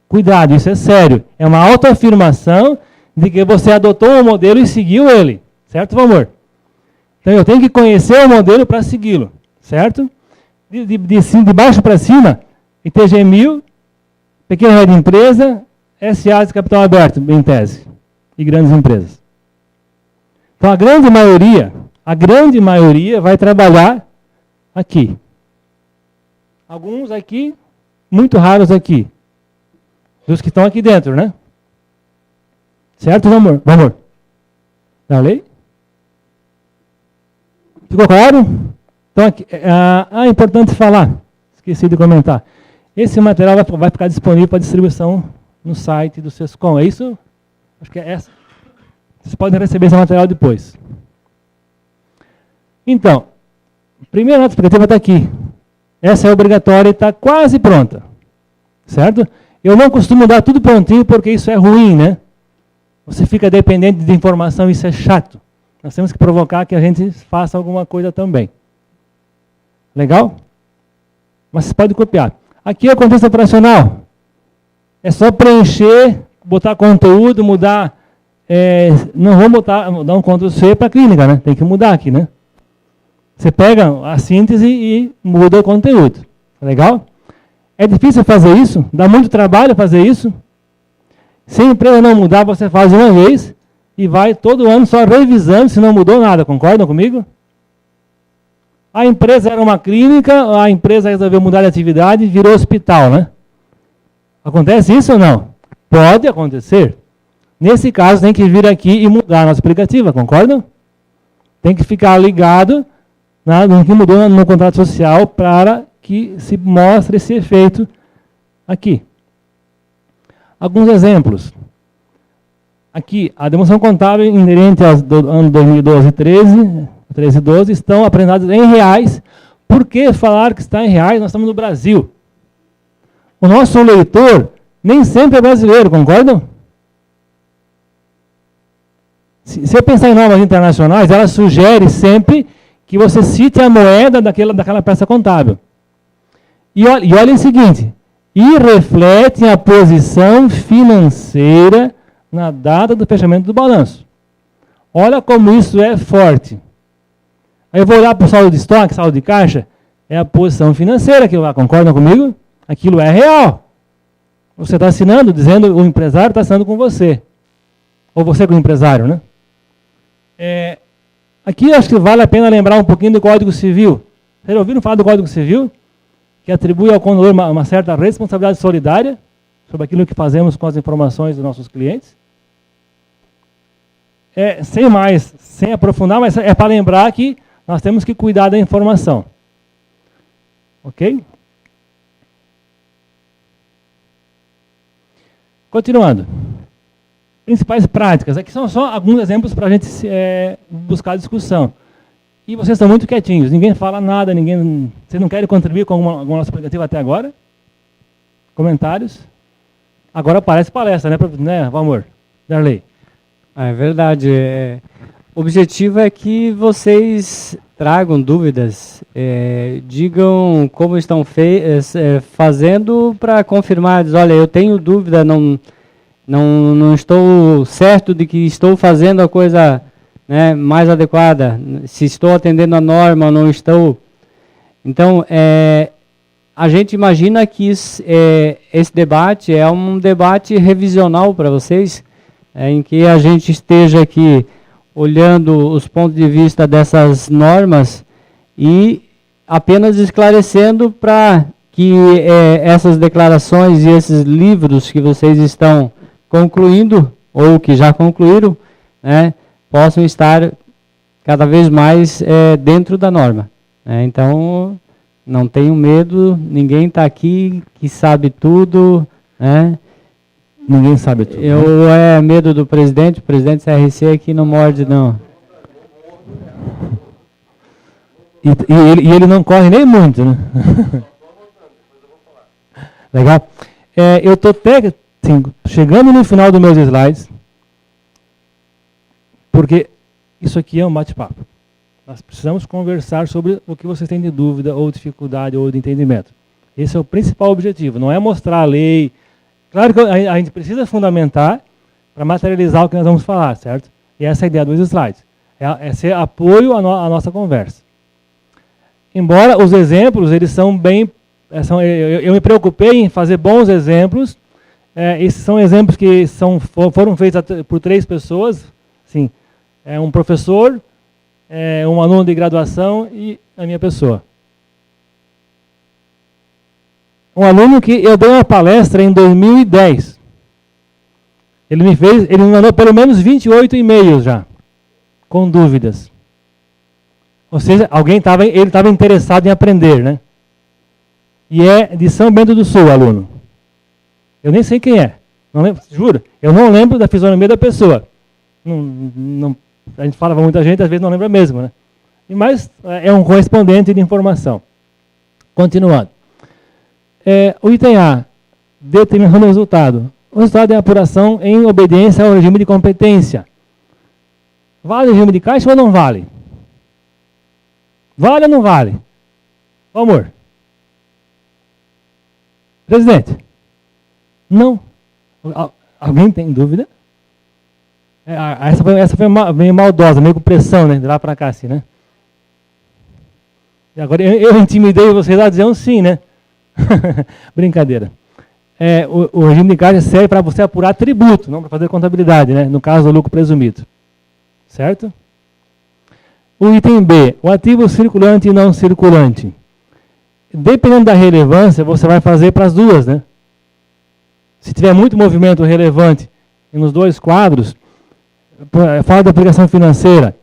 Cuidado, isso é sério. É uma autoafirmação de que você adotou um modelo e seguiu ele. Certo, amor? Então eu tenho que conhecer o modelo para segui-lo. Certo? De baixo para cima, ITG-1000, pequena e média empresa, SA de capital aberto, em tese, e grandes empresas. Então a grande maioria vai trabalhar aqui. Alguns aqui, muito raros aqui. Dos que estão aqui dentro, né? Certo, amor? Da lei? Ficou claro? Então, aqui, é importante falar, esqueci de comentar. Esse material vai ficar disponível para distribuição no site do SESCOM. É isso? Acho que é essa. Vocês podem receber esse material depois. Então, primeira nota explicativa está aqui. Essa é obrigatória e está quase pronta. Certo? Eu não costumo dar tudo prontinho porque isso é ruim, né? Você fica dependente de informação, isso é chato. Nós temos que provocar que a gente faça alguma coisa também. Legal? Mas você pode copiar. Aqui é o contexto operacional. É só preencher, botar conteúdo, mudar. Não vou dar um Ctrl+C para a clínica, né? Tem que mudar aqui, né? Você pega a síntese e muda o conteúdo. Legal? É difícil fazer isso? Dá muito trabalho fazer isso? Se a empresa não mudar, você faz uma vez e vai todo ano só revisando se não mudou nada. Concordam comigo? A empresa era uma clínica, a empresa resolveu mudar de atividade e virou hospital, né? Acontece isso ou não? Pode acontecer. Nesse caso, tem que vir aqui e mudar a nossa explicativa, concordam? Tem que ficar ligado no que mudou no contrato social para que se mostre esse efeito aqui. Alguns exemplos. Aqui, a demonstração contábil inerente aos anos 2012 e 13 e 12 estão apresentadas em reais. Por que falar que está em reais? Nós estamos no Brasil. O nosso leitor nem sempre é brasileiro, concordam? Se eu pensar em normas internacionais, ela sugere sempre que você cite a moeda daquela peça contábil. E olhem o seguinte, e refletem a posição financeira na data do fechamento do balanço. Olha como isso é forte. Aí eu vou olhar para o saldo de estoque, saldo de caixa, é a posição financeira que lá, concordam comigo? Aquilo é real. Você está assinando, dizendo, o empresário está assinando com você. Ou você com o empresário, né? Aqui acho que vale a pena lembrar um pouquinho do Código Civil. Vocês já ouviram falar do Código Civil? Que atribui ao contador uma certa responsabilidade solidária sobre aquilo que fazemos com as informações dos nossos clientes. Sem aprofundar, mas é para lembrar que nós temos que cuidar da informação. Ok? Continuando. Principais práticas. Aqui são só alguns exemplos para a gente buscar discussão. E vocês estão muito quietinhos. Ninguém fala nada, vocês não querem contribuir com alguma nossa explicativa até agora? Comentários? Agora parece palestra, né Valmor? Darley. É verdade. O objetivo é que vocês tragam dúvidas, digam como estão fazendo para confirmar. Olha, eu tenho dúvida, não estou certo de que estou fazendo a coisa, né, mais adequada, se estou atendendo a norma ou não estou. Então, a gente imagina que esse debate é um debate revisional para vocês, em que a gente esteja aqui olhando os pontos de vista dessas normas e apenas esclarecendo para que essas declarações e esses livros que vocês estão concluindo, ou que já concluíram, né, possam estar cada vez mais dentro da norma. Então, não tenham medo, ninguém está aqui que sabe tudo, né? Ninguém sabe tudo. Medo do presidente, o presidente CRC aqui não morde, não. E ele não corre nem muito, né? Legal? Eu estou chegando no final dos meus slides, porque isso aqui é um bate-papo. Nós precisamos conversar sobre o que vocês têm de dúvida, ou dificuldade, ou de entendimento. Esse é o principal objetivo, não é mostrar a lei. Claro que a gente precisa fundamentar para materializar o que nós vamos falar, certo? E essa é a ideia dos slides. É ser apoio à nossa conversa. Embora os exemplos, eles são bem... eu me preocupei em fazer bons exemplos. Esses são exemplos que foram feitos por 3 pessoas. Assim, um professor, um aluno de graduação e a minha pessoa. Um aluno que eu dei uma palestra em 2010. Ele me mandou pelo menos 28 e-mails já, com dúvidas. Ou seja, ele estava interessado em aprender, né? E é de São Bento do Sul, aluno. Eu nem sei quem é. Não lembro, juro. Eu não lembro da fisionomia da pessoa. A gente fala para muita gente, às vezes não lembra mesmo, né? Mas é um correspondente de informação. Continuando. O item A, determinação do resultado. O resultado é a apuração em obediência ao regime de competência. Vale o regime de caixa ou não vale? Vale ou não vale? Ô, amor. Presidente. Não. Alguém tem dúvida? Essa foi meio maldosa, meio com pressão, né? De lá para cá, assim, né? E agora eu intimidei vocês a dizer um sim, né? Brincadeira. O regime de caixa serve para você apurar tributo, não para fazer contabilidade, né? No caso do lucro presumido. Certo? O item B, o ativo circulante e não circulante. Dependendo da relevância, você vai fazer para as duas, né? Se tiver muito movimento relevante nos dois quadros, fala da aplicação financeira,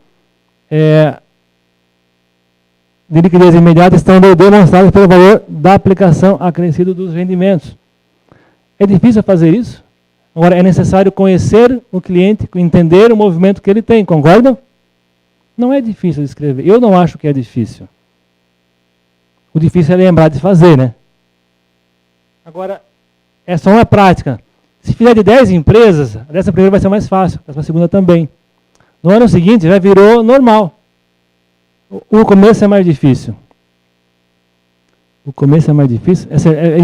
de liquidez imediata estão demonstrados pelo valor da aplicação acrescido dos rendimentos. É difícil fazer isso? Agora, é necessário conhecer o cliente, entender o movimento que ele tem, concordam? Não é difícil de escrever. Eu não acho que é difícil. O difícil é lembrar de fazer, né? Agora, é só uma prática. Se fizer de 10 empresas, dessa primeira vai ser mais fácil, dessa segunda também. No ano seguinte já virou normal. O começo é mais difícil. O começo é mais difícil?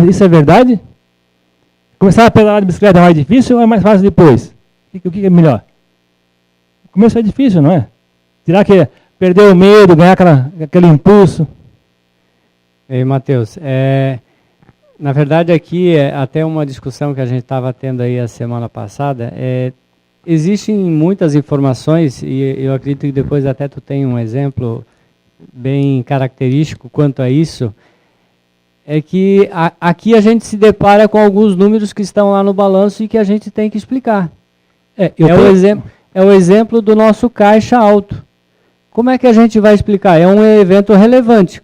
Isso é verdade? Começar a pedalar de bicicleta é mais difícil ou é mais fácil depois? O que é melhor? O começo é difícil, não é? Será que perder o medo, ganhar aquele impulso? Ei, Matheus, na verdade aqui até uma discussão que a gente estava tendo aí a semana passada, existem muitas informações, e eu acredito que depois até tu tem um exemplo bem característico quanto a isso, é que aqui a gente se depara com alguns números que estão lá no balanço e que a gente tem que explicar. O exemplo do nosso caixa alto. Como é que a gente vai explicar? É um evento relevante.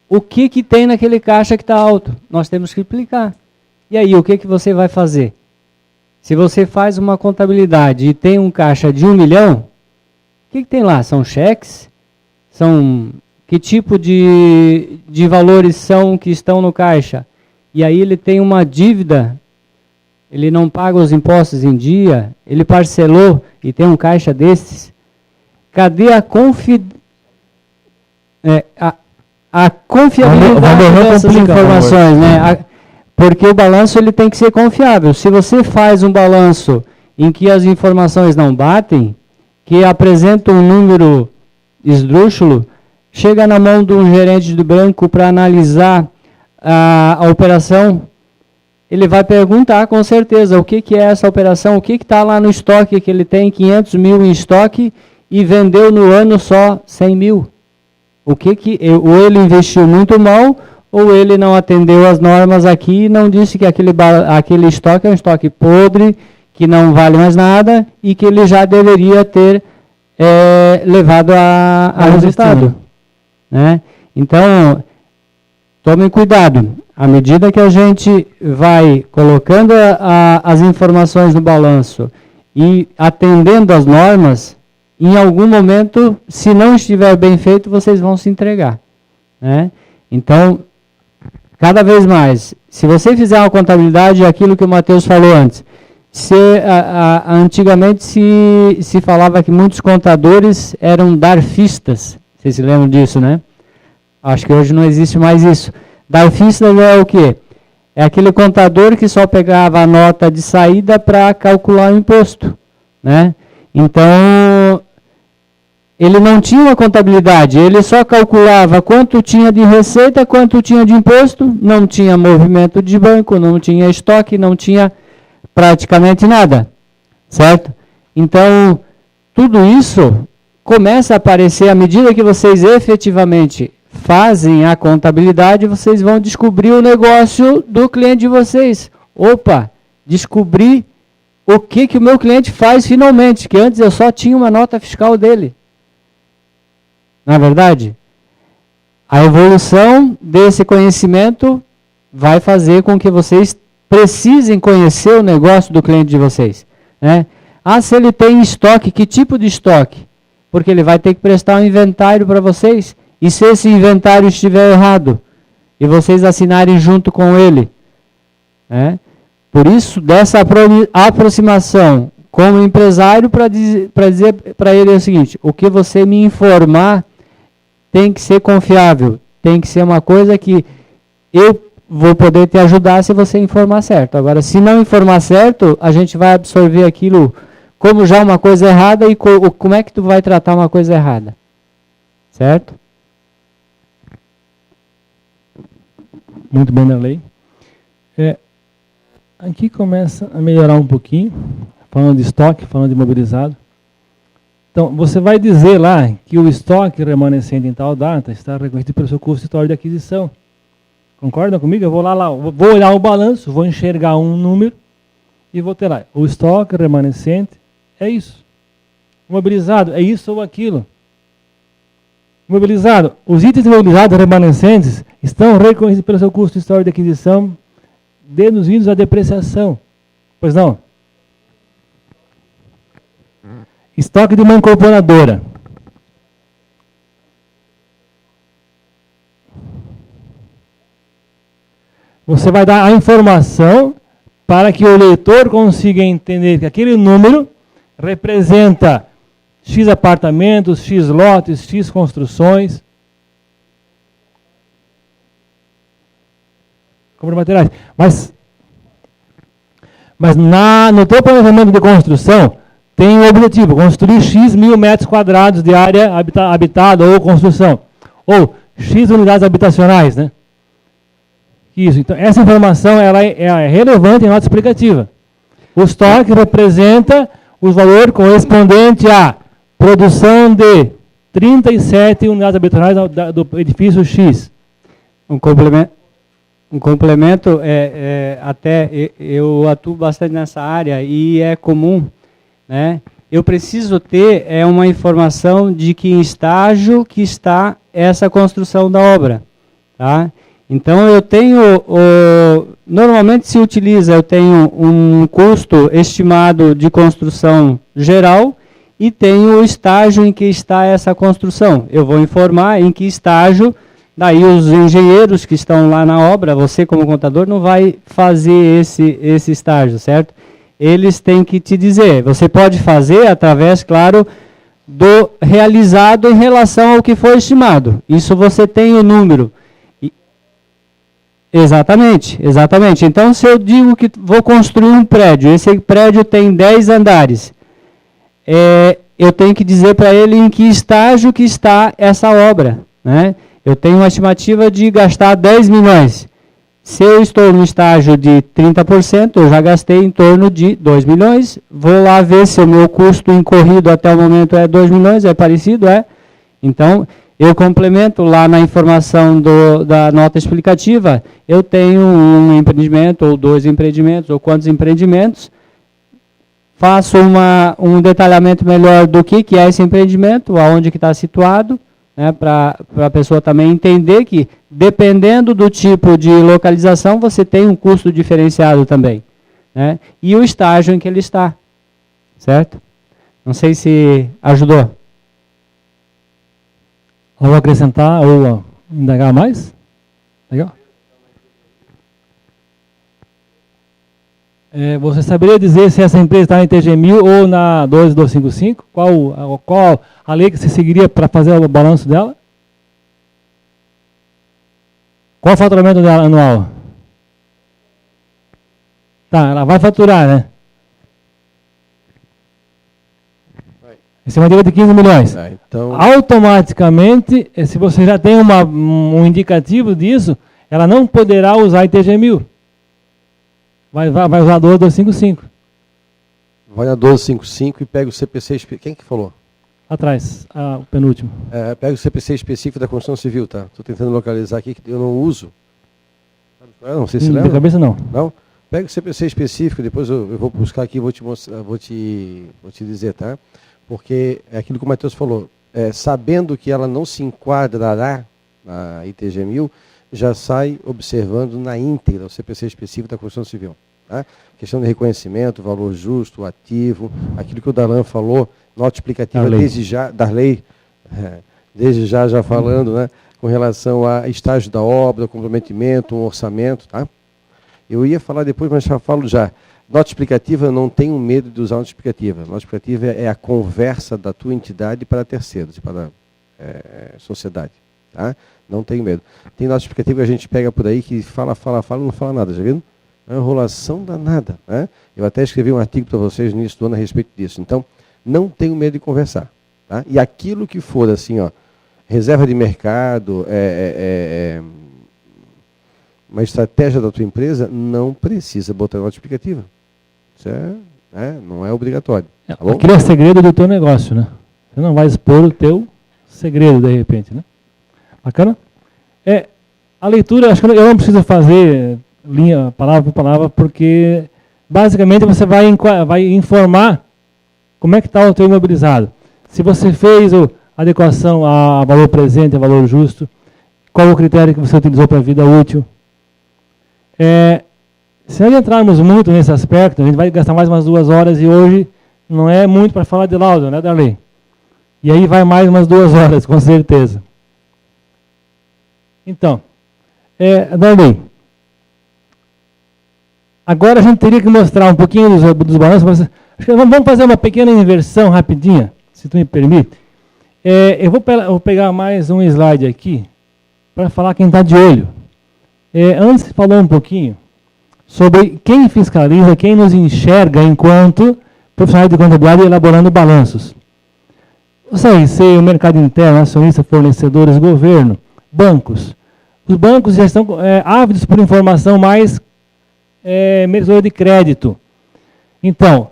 O que tem naquele caixa que está alto? Nós temos que explicar. E aí, o que você vai fazer? Se você faz uma contabilidade e tem um caixa de 1 milhão, o que tem lá? São cheques? Que tipo de valores são que estão no caixa? E aí ele tem uma dívida, ele não paga os impostos em dia, ele parcelou e tem um caixa desses. Cadê a confiabilidade dessas informações, né? Porque o balanço ele tem que ser confiável. Se você faz um balanço em que as informações não batem, que apresenta um número esdrúxulo, chega na mão de um gerente do banco para analisar a operação, ele vai perguntar com certeza o que é essa operação, o que está lá no estoque, que ele tem 500 mil em estoque e vendeu no ano só 100 mil. Ou ele investiu muito mal, ou ele não atendeu as normas aqui e não disse que aquele estoque é um estoque podre, que não vale mais nada e que ele já deveria ter levado a resultado. Né? Então, tomem cuidado. À medida que a gente vai colocando as informações no balanço e atendendo as normas, em algum momento, se não estiver bem feito, vocês vão se entregar. Né? Então, cada vez mais, se você fizer uma contabilidade, aquilo que o Matheus falou antes, antigamente se falava que muitos contadores eram darfistas. Vocês se lembram disso, né? Acho que hoje não existe mais isso. Darfistas é o quê? É aquele contador que só pegava a nota de saída para calcular o imposto. Né? Então, ele não tinha uma contabilidade, ele só calculava quanto tinha de receita, quanto tinha de imposto, não tinha movimento de banco, não tinha estoque, não tinha praticamente nada, certo? Então, tudo isso começa a aparecer à medida que vocês efetivamente fazem a contabilidade, vocês vão descobrir o negócio do cliente de vocês. Opa, descobri o que o meu cliente faz finalmente, que antes eu só tinha uma nota fiscal dele. Na verdade, a evolução desse conhecimento vai fazer com que vocês precisem conhecer o negócio do cliente de vocês, né? Ah, se ele tem estoque, que tipo de estoque? Porque ele vai ter que prestar um inventário para vocês. E se esse inventário estiver errado, e vocês assinarem junto com ele, né? Por isso, dessa aproximação como empresário, para dizer para ele o seguinte: o que você me informar tem que ser confiável, tem que ser uma coisa que eu vou poder te ajudar se você informar certo. Agora, se não informar certo, a gente vai absorver aquilo como já uma coisa errada, e como é que tu vai tratar uma coisa errada? Certo? Muito bem, Darley. Aqui começa a melhorar um pouquinho, falando de estoque, falando de imobilizado. Então, você vai dizer lá que o estoque remanescente em tal data está reconhecido pelo seu custo histórico de aquisição. Concordam comigo? Eu vou lá, vou olhar o balanço, vou enxergar um número e vou ter lá. O estoque remanescente é isso. Imobilizado é isso ou aquilo. Imobilizado. Os itens imobilizados remanescentes estão reconhecidos pelo seu custo histórico de aquisição, deduzidos a depreciação. Pois não? Estoque de uma incorporadora. Você vai dar a informação para que o leitor consiga entender que aquele número representa X apartamentos, X lotes, X construções. Compra de materiais. Mas no teu planejamento de construção, tem o objetivo, construir X mil metros quadrados de área habitada ou construção. Ou X unidades habitacionais, né? Isso. Então, essa informação ela é relevante em nota explicativa. O estoque representa o valor correspondente à produção de 37 unidades habitacionais do edifício X. Um complemento, até eu atuo bastante nessa área e é comum, né? Eu preciso ter uma informação de que estágio que está essa construção da obra, tá? Então eu tenho, normalmente se utiliza, eu tenho um custo estimado de construção geral e tenho o estágio em que está essa construção. Eu vou informar em que estágio. Daí os engenheiros que estão lá na obra, você como contador não vai fazer esse estágio, certo? Eles têm que te dizer, você pode fazer através, claro, do realizado em relação ao que foi estimado. Isso você tem o número. Exatamente, exatamente. Então se eu digo que vou construir um prédio, esse prédio tem 10 andares, eu tenho que dizer para ele em que estágio que está essa obra, né? Eu tenho uma estimativa de gastar 10 milhões. Se eu estou no estágio de 30%, eu já gastei em torno de 2 milhões. Vou lá ver se o meu custo incorrido até o momento é 2 milhões, é parecido, é? Então, eu complemento lá na informação da nota explicativa, eu tenho um empreendimento, ou 2 empreendimentos, ou quantos empreendimentos. Faço um detalhamento melhor do que é esse empreendimento, aonde que está situado, né, para a pessoa também entender que, dependendo do tipo de localização, você tem um custo diferenciado também, né? E o estágio em que ele está, certo? Não sei se ajudou. Ou acrescentar, ou indagar mais? Legal? Você saberia dizer se essa empresa está em TG1000 ou na 12255? Qual a lei que você seguiria para fazer o balanço dela? Qual o faturamento dela anual? Tá, ela vai faturar, né? Estimativa de 15 milhões. Então... Automaticamente, se você já tem um indicativo disso, ela não poderá usar ITG1000. Vai usar a 12255. Vai na 1255 e pega o CPC específico. Quem que falou? Atrás, o penúltimo. Pega o CPC específico da construção civil, tá? Estou tentando localizar aqui, que eu não uso. Não sei se lembra. De cabeça não. Não? Pega o CPC específico, depois eu vou buscar aqui e vou te mostrar, vou te dizer, tá? Porque é aquilo que o Matheus falou. sabendo que ela não se enquadrará na ITG 1000, já sai observando na íntegra o CPC específico da construção civil. Tá? Questão de reconhecimento, valor justo, ativo, aquilo que o Darlan falou, nota explicativa desde já, Darley, desde já falando, né, com relação a estágio da obra, comprometimento, um orçamento. Tá? Eu ia falar depois, mas já falo já. Nota explicativa, não tenho medo de usar nota explicativa. Nota explicativa é a conversa da tua entidade para terceiros, para a sociedade. Tá? Não tenho medo. Tem nota explicativa que a gente pega por aí que fala e não fala nada, já viram? É uma enrolação danada. Né? Eu até escrevi um artigo para vocês no início do ano a respeito disso. Então, não tenho medo de conversar. Tá? E aquilo que for assim, ó, reserva de mercado, uma estratégia da tua empresa, não precisa botar nota explicativa. Isso não é obrigatório. Tá bom? Aquilo é segredo do teu negócio, né? Você não vai expor o teu segredo, de repente, né? Bacana? A leitura, acho que eu não preciso fazer linha, palavra por palavra, porque basicamente você vai informar como é que está o teu imobilizado. Se você fez a adequação a valor presente, a valor justo, qual o critério que você utilizou para a vida útil. Se nós entrarmos muito nesse aspecto, a gente vai gastar mais umas 2 horas e hoje não é muito para falar de laudo, né, Darley? E aí vai mais umas 2 horas, com certeza. Então, Darley, agora a gente teria que mostrar um pouquinho dos balanços. Acho que vamos fazer uma pequena inversão rapidinha, se tu me permite. Eu vou pegar mais um slide aqui para falar quem está de olho. Antes você falou um pouquinho sobre quem fiscaliza, quem nos enxerga enquanto profissionais de contabilidade elaborando balanços. O CRC, o mercado interno, acionista, fornecedores, governo, bancos. Os bancos já estão ávidos por informação mais merecedora de crédito. Então,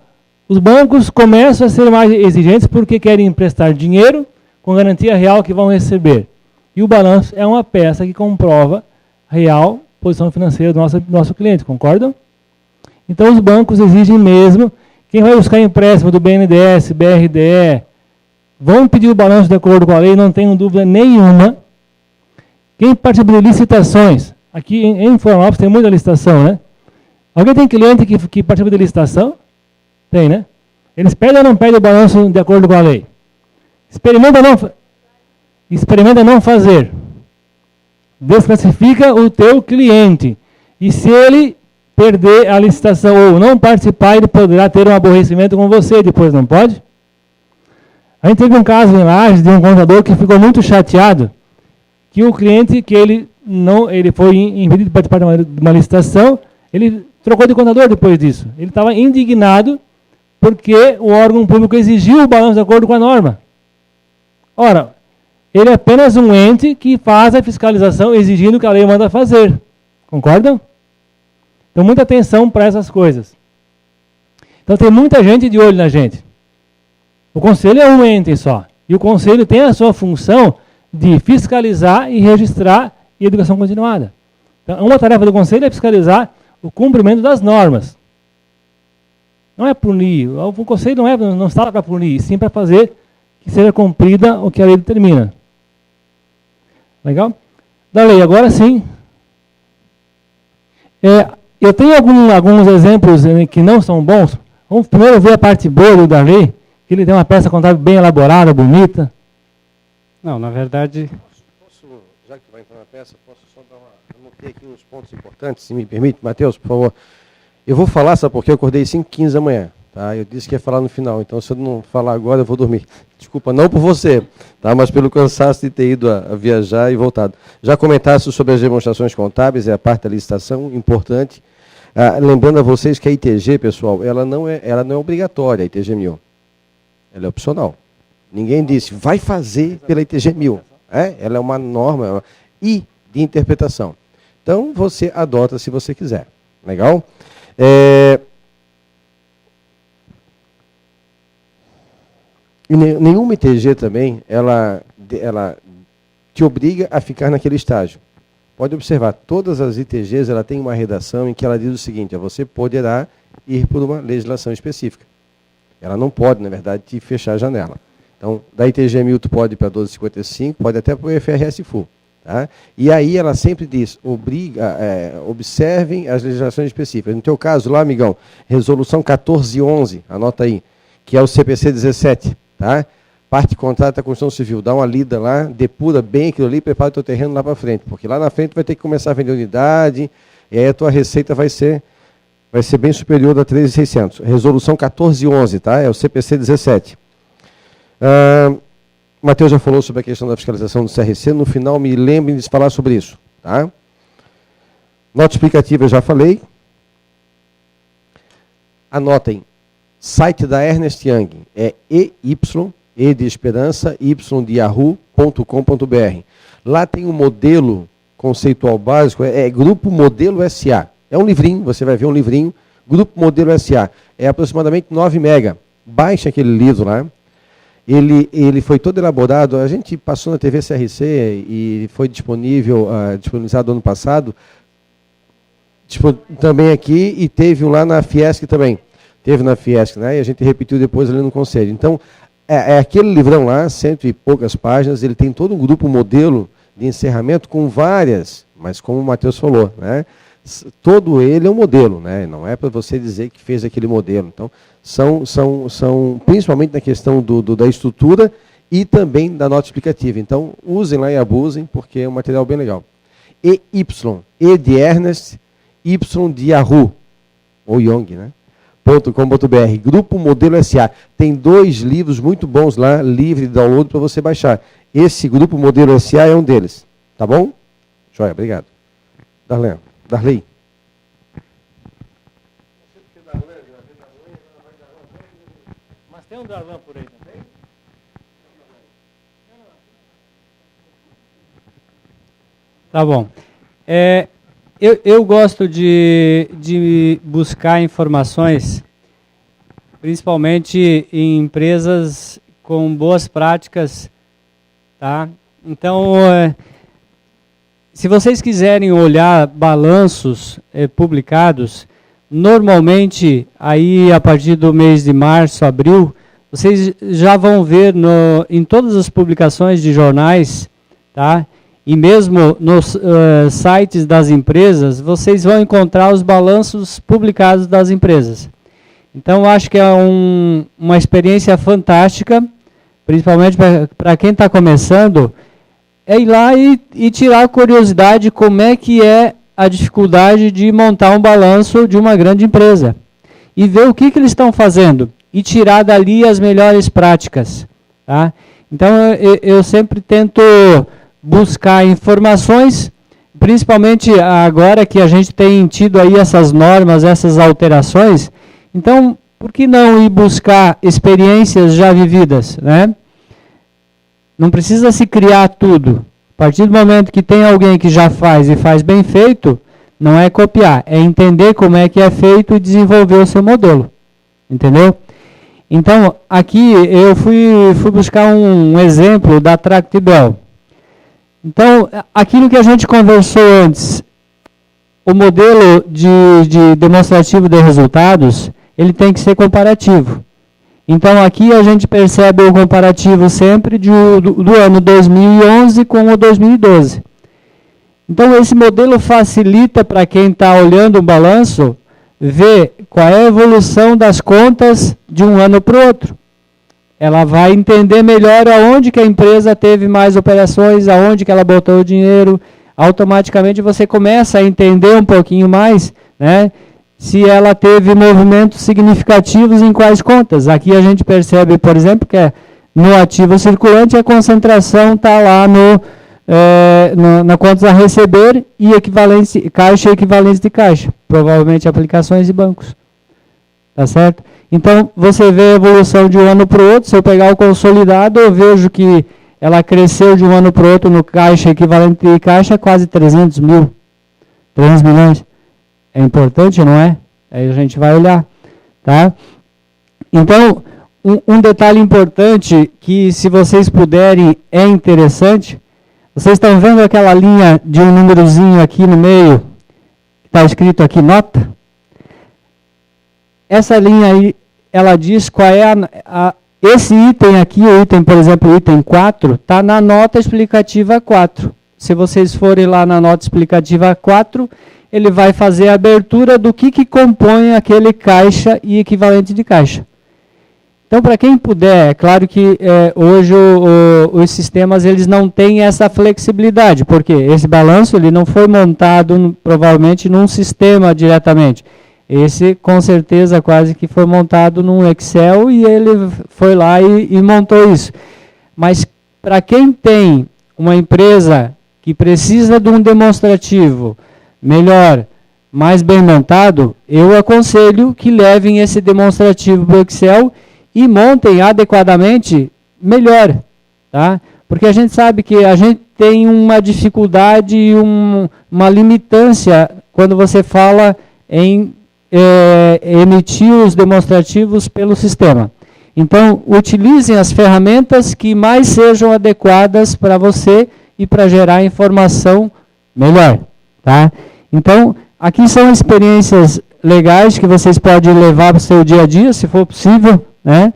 os bancos começam a ser mais exigentes porque querem emprestar dinheiro com garantia real que vão receber. E o balanço é uma peça que comprova a real posição financeira do nosso cliente, concordam? Então, os bancos exigem mesmo, quem vai buscar empréstimo do BNDES, BRDE, vão pedir o balanço de acordo com a lei, não tenho dúvida nenhuma. Quem participa de licitações, aqui em Florianópolis tem muita licitação, né? Alguém tem cliente que participa de licitação? Tem, né? Eles pedem ou não pedem o balanço de acordo com a lei? Experimenta não fazer. Desclassifica o teu cliente. E se ele perder a licitação ou não participar, ele poderá ter um aborrecimento com você depois, não pode? A gente teve um caso em Lages de um contador que ficou muito chateado que o cliente, que ele foi impedido de participar de uma licitação, ele trocou de contador depois disso. Ele estava indignado porque o órgão público exigiu o balanço de acordo com a norma. Ora, ele é apenas um ente que faz a fiscalização exigindo o que a lei manda fazer. Concordam? Então, muita atenção para essas coisas. Então, tem muita gente de olho na gente. O conselho é um ente só. E o conselho tem a sua função de fiscalizar e registrar e educação continuada. Então, uma tarefa do conselho é fiscalizar o cumprimento das normas. Não é punir. O conselho não está lá para punir, sim para fazer que seja cumprida o que a lei determina. Legal? Da lei, agora sim. Eu tenho alguns exemplos que não são bons. Vamos primeiro ver a parte boa do Darley, que ele tem uma peça contábil bem elaborada, bonita. Não, na verdade... Já que tu vai entrar na peça, posso só dar uma... Anotei aqui uns pontos importantes, se me permite. Matheus, por favor. Eu vou falar, sabe porque eu acordei 5h15 da manhã. Tá? Eu disse que ia falar no final, então se eu não falar agora, eu vou dormir. Desculpa, não por você, tá? Mas pelo cansaço de ter ido a viajar e voltado. Já comentasse sobre as demonstrações contábeis, é a parte da licitação, importante. Lembrando a vocês que a ITG, pessoal, ela não é obrigatória, a ITG 1000. Ela é opcional. Ninguém disse, vai fazer pela ITG 1000. Ela é uma norma e de interpretação. Então, você adota se você quiser. Legal? E nenhuma ITG também, ela te obriga a ficar naquele estágio. Pode observar, todas as ITGs, ela tem uma redação em que ela diz o seguinte, você poderá ir por uma legislação específica. Ela não pode, na verdade, te fechar a janela. Então, da ITG 1000 tu pode ir para 1255, pode até para o IFRS Full. Tá? E aí ela sempre diz, observem as legislações específicas. No teu caso lá, amigão, resolução 1411, anota aí, que é o CPC 17, tá? Parte contrato da construção civil, dá uma lida lá, depura bem aquilo ali, prepara o teu terreno lá para frente, porque lá na frente vai ter que começar a vender unidade, e aí a tua receita vai ser bem superior a 13.600. Resolução 1411, tá? É o CPC 17. O Matheus já falou sobre a questão da fiscalização do CRC, no final me lembrem de falar sobre isso. Tá? Nota explicativa eu já falei. Anotem, site da Ernst Young é EY, E de Esperança, Y de Yahoo.com.br. Lá tem um modelo conceitual básico, é Grupo Modelo SA. É um livrinho, você vai ver um livrinho, Grupo Modelo SA. É aproximadamente 9 mega. Baixa aquele livro lá. Ele foi todo elaborado, a gente passou na TV CRC e foi disponibilizado ano passado, também aqui, e teve um lá na Fiesc também. Teve na Fiesc, né? E a gente repetiu depois ali no Conselho. Então, é aquele livrão lá, 100 e poucas páginas, ele tem todo um grupo modelo de encerramento com várias, mas como o Matheus falou, né? Todo ele é um modelo, né? Não é para você dizer que fez aquele modelo. Então, são principalmente na questão da estrutura e também da nota explicativa. Então, usem lá e abusem, porque é um material bem legal. EY, E de Ernest, Y de Yahoo, ou Young, né? .com.br, Grupo Modelo SA. Tem 2 livros muito bons lá, livre de download para você baixar. Esse Grupo Modelo SA é um deles. Tá bom? Joia, obrigado. Darley. Mas tem um Darlan por aí também? Tá bom. Eu gosto de buscar informações, principalmente em empresas com boas práticas, tá? Então, se vocês quiserem olhar balanços publicados, normalmente, aí a partir do mês de março, abril, vocês já vão ver em todas as publicações de jornais, tá? E mesmo nos sites das empresas, vocês vão encontrar os balanços publicados das empresas. Então, acho que é uma experiência fantástica, principalmente para quem está começando, é ir lá e tirar a curiosidade de como é que é a dificuldade de montar um balanço de uma grande empresa. E ver o que eles estão fazendo. E tirar dali as melhores práticas. Tá? Então, eu sempre tento buscar informações, principalmente agora que a gente tem tido aí essas normas, essas alterações. Então, por que não ir buscar experiências já vividas, né? Não precisa se criar tudo. A partir do momento que tem alguém que já faz e faz bem feito, não é copiar, é entender como é que é feito e desenvolver o seu modelo. Entendeu? Então, aqui eu fui buscar um exemplo da Tractebel. Então, aquilo que a gente conversou antes, o modelo de demonstrativo de resultados, ele tem que ser comparativo. Então, aqui a gente percebe o comparativo sempre do ano 2011 com o 2012. Então, esse modelo facilita para quem está olhando o balanço, ver qual é a evolução das contas de um ano para o outro. Ela vai entender melhor aonde que a empresa teve mais operações, aonde que ela botou o dinheiro. Automaticamente você começa a entender um pouquinho mais, né, se ela teve movimentos significativos em quais contas. Aqui a gente percebe, por exemplo, que no ativo circulante a concentração está lá na contas a receber e equivalência, caixa e equivalência de caixa. Provavelmente aplicações e bancos. Tá certo? Então, você vê a evolução de um ano para o outro. Se eu pegar o consolidado, eu vejo que ela cresceu de um ano para o outro no caixa equivalente de caixa quase 300 milhões. É importante, não é? Aí a gente vai olhar. Tá? Então, um detalhe importante que, se vocês puderem, é interessante. Vocês estão vendo aquela linha de um númerozinho aqui no meio? Está escrito aqui, nota? Essa linha aí, ela diz qual é esse item aqui, o item, por exemplo, o item 4, está na nota explicativa 4. Se vocês forem lá na nota explicativa 4, ele vai fazer a abertura do que compõe aquele caixa e equivalente de caixa. Então, para quem puder, é claro que hoje os sistemas eles não têm essa flexibilidade, porque esse balanço ele não foi montado provavelmente num sistema diretamente. Esse, com certeza, quase que foi montado num Excel e ele foi lá e montou isso. Mas, para quem tem uma empresa que precisa de um demonstrativo melhor, mais bem montado, eu aconselho que levem esse demonstrativo para o Excel e montem adequadamente melhor. Tá? Porque a gente sabe que a gente tem uma dificuldade e uma limitância quando você fala em emitir os demonstrativos pelo sistema. Então, utilizem as ferramentas que mais sejam adequadas para você e para gerar informação melhor. Tá? Então, aqui são experiências legais que vocês podem levar para o seu dia a dia, se for possível, né?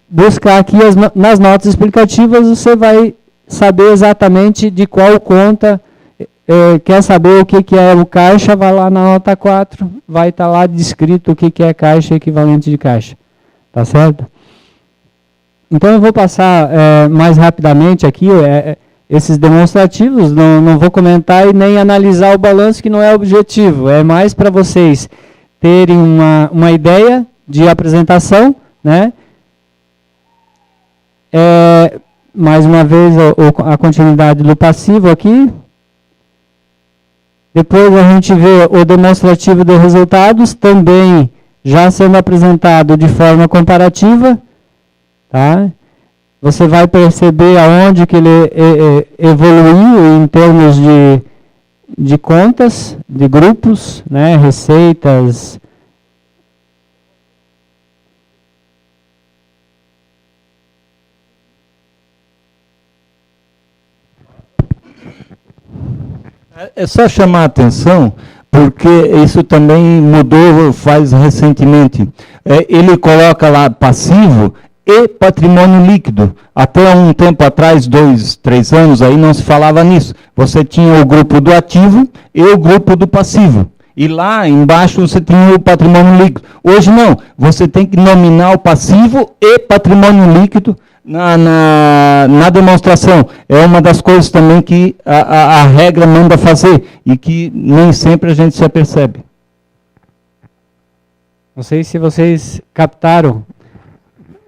Buscar aqui nas notas explicativas, você vai saber exatamente de qual conta. Quer saber o que é o caixa, vai lá na nota 4, vai estar lá descrito o que é caixa e equivalente de caixa. Tá certo? Então eu vou passar mais rapidamente aqui esses demonstrativos, não vou comentar e nem analisar o balanço, que não é o objetivo, é mais para vocês terem uma ideia de apresentação, né? Mais uma vez a continuidade do passivo aqui. Depois a gente vê o demonstrativo de resultados, também já sendo apresentado de forma comparativa. Tá? Você vai perceber aonde que ele evoluiu em termos de contas, de grupos, né, receitas. É só chamar a atenção, porque isso também mudou faz recentemente. Ele coloca lá passivo e patrimônio líquido. Até um tempo atrás, 2, 3 anos, aí não se falava nisso. Você tinha o grupo do ativo e o grupo do passivo. E lá embaixo você tinha o patrimônio líquido. Hoje não, você tem que nominar o passivo e patrimônio líquido na demonstração. É uma das coisas também que a regra manda fazer e que nem sempre a gente se apercebe. Não sei se vocês captaram,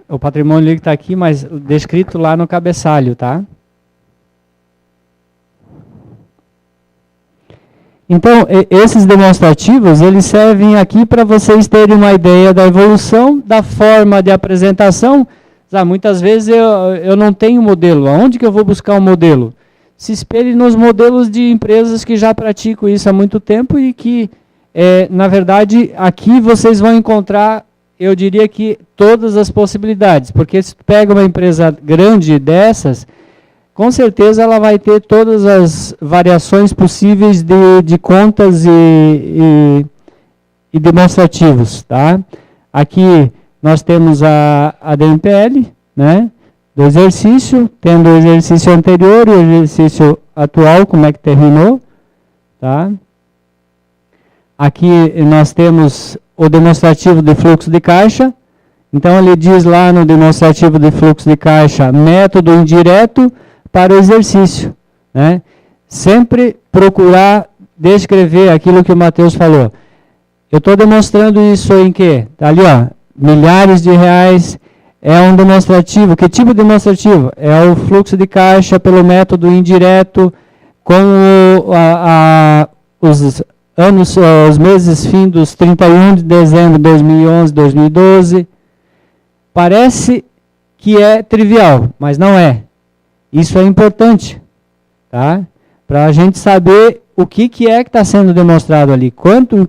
o patrimônio líquido está aqui, mas descrito lá no cabeçalho, tá? Então, esses demonstrativos, eles servem aqui para vocês terem uma ideia da evolução, da forma de apresentação. Muitas vezes eu não tenho modelo. Aonde que eu vou buscar um modelo? Se espelhe nos modelos de empresas que já praticam isso há muito tempo e que, na verdade, aqui vocês vão encontrar, eu diria que todas as possibilidades. Porque se tu pega uma empresa grande dessas, com certeza ela vai ter todas as variações possíveis de contas e demonstrativos. Tá? Aqui nós temos a DMPL, né, do exercício, tendo o exercício anterior e o exercício atual, como é que terminou. Tá? Aqui nós temos o demonstrativo de fluxo de caixa. Então ele diz lá no demonstrativo de fluxo de caixa, método indireto para o exercício. Né? Sempre procurar descrever aquilo que o Matheus falou. Eu estou demonstrando isso em quê? Está ali, ó. Milhares de reais, é um demonstrativo. Que tipo de demonstrativo? É o fluxo de caixa pelo método indireto, com os meses findos 31 de dezembro de 2011, 2012. Parece que é trivial, mas não é. Isso é importante, tá? Para a gente saber o que é que está sendo demonstrado ali, quando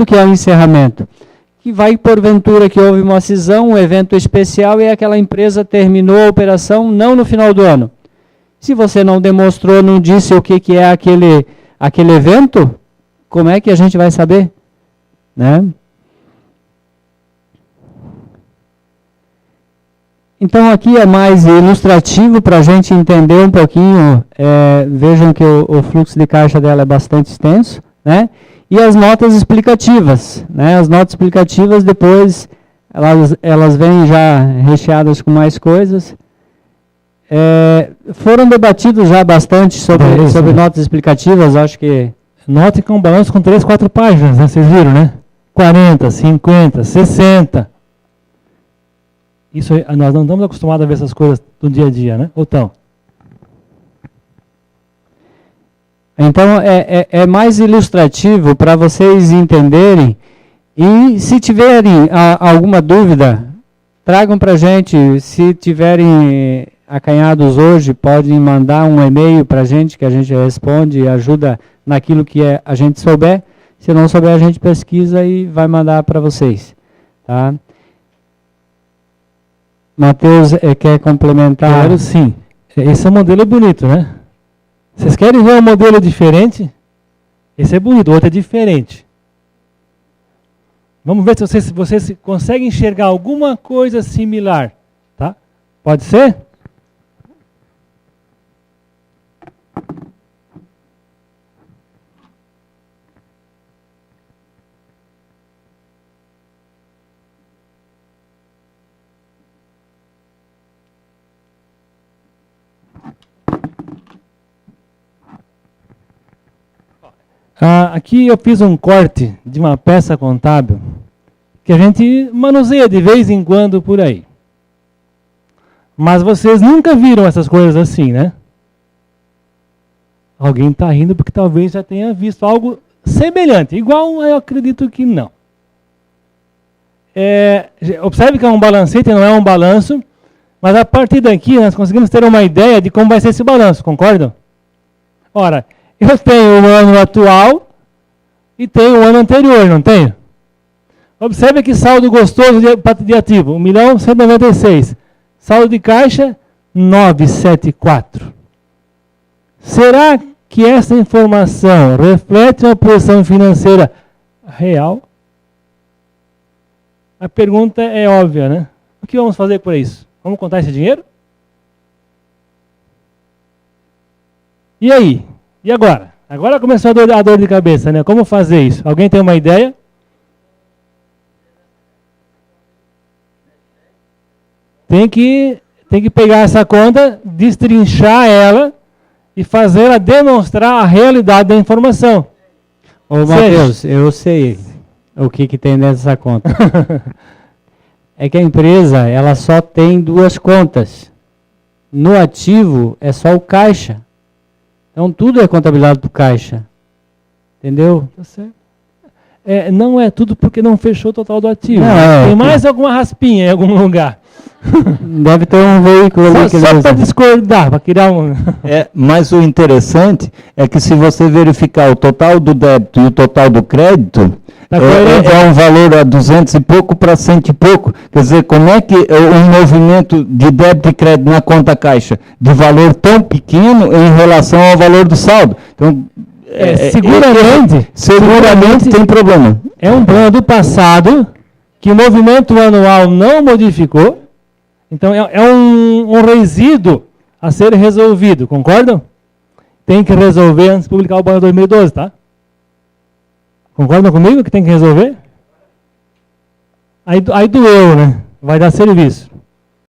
que é o encerramento. Que vai, porventura, que houve uma cisão, um evento especial e aquela empresa terminou a operação não no final do ano. Se você não demonstrou, não disse o que é aquele evento, como é que a gente vai saber? Né? Então aqui é mais ilustrativo para a gente entender um pouquinho. Vejam que o fluxo de caixa dela é bastante extenso, né? E as notas explicativas, né? As notas explicativas depois elas vêm já recheadas com mais coisas. Foram debatidos já bastante sobre notas explicativas, acho que... Note que é um balanço com 3, 4 páginas, né? Vocês viram, né? 40, 50, 60. Isso nós não estamos acostumados a ver essas coisas do dia a dia, né? Ou estão? Então é mais ilustrativo para vocês entenderem. E se tiverem alguma dúvida, tragam para a gente. Se tiverem acanhados hoje, podem mandar um e-mail para a gente, que a gente responde e ajuda naquilo que a gente souber. Se não souber, a gente pesquisa e vai mandar para vocês. Tá? Matheus, quer complementar? Quero sim. Esse modelo é bonito, né? Vocês querem ver um modelo diferente? Esse é bonito, o outro é diferente. Vamos ver se vocês conseguem enxergar alguma coisa similar. Tá? Pode ser? Aqui eu fiz um corte de uma peça contábil que a gente manuseia de vez em quando por aí. Mas vocês nunca viram essas coisas assim, né? Alguém está rindo porque talvez já tenha visto algo semelhante. Igual, eu acredito que não. Observe que é um balancete, não é um balanço. Mas a partir daqui nós conseguimos ter uma ideia de como vai ser esse balanço, concordam? Ora, eu tenho o ano atual e tenho o ano anterior, não tenho? Observe que saldo gostoso de ativo, 1.196.000. Saldo de caixa, 974. Será que essa informação reflete uma posição financeira real? A pergunta é óbvia, né? O que vamos fazer por isso? Vamos contar esse dinheiro? E aí? E agora? Agora começou a dor de cabeça, né? Como fazer isso? Alguém tem uma ideia? Tem que pegar essa conta, destrinchar ela e fazer ela demonstrar a realidade da informação. Ô Matheus, eu sei o que tem nessa conta. É que a empresa ela só tem 2 contas. No ativo é só o caixa. Então tudo é contabilizado por caixa. Entendeu? Tá certo. Não é tudo porque não fechou o total do ativo. Não, tem mais alguma raspinha em algum lugar. Deve ter um veículo ali que só para discordar, para criar um... Mas o interessante é que se você verificar o total do débito e o total do crédito, é um valor a 200 e pouco para 100 e pouco. Quer dizer, como é que um movimento de débito e crédito na conta caixa de valor tão pequeno em relação ao valor do saldo? Então, seguramente tem problema. É um plano do passado que o movimento anual não modificou. Então, é um resíduo a ser resolvido, concordam? Tem que resolver antes de publicar o balanço 2012, tá? Concordam comigo que tem que resolver? Aí doeu, né? Vai dar serviço.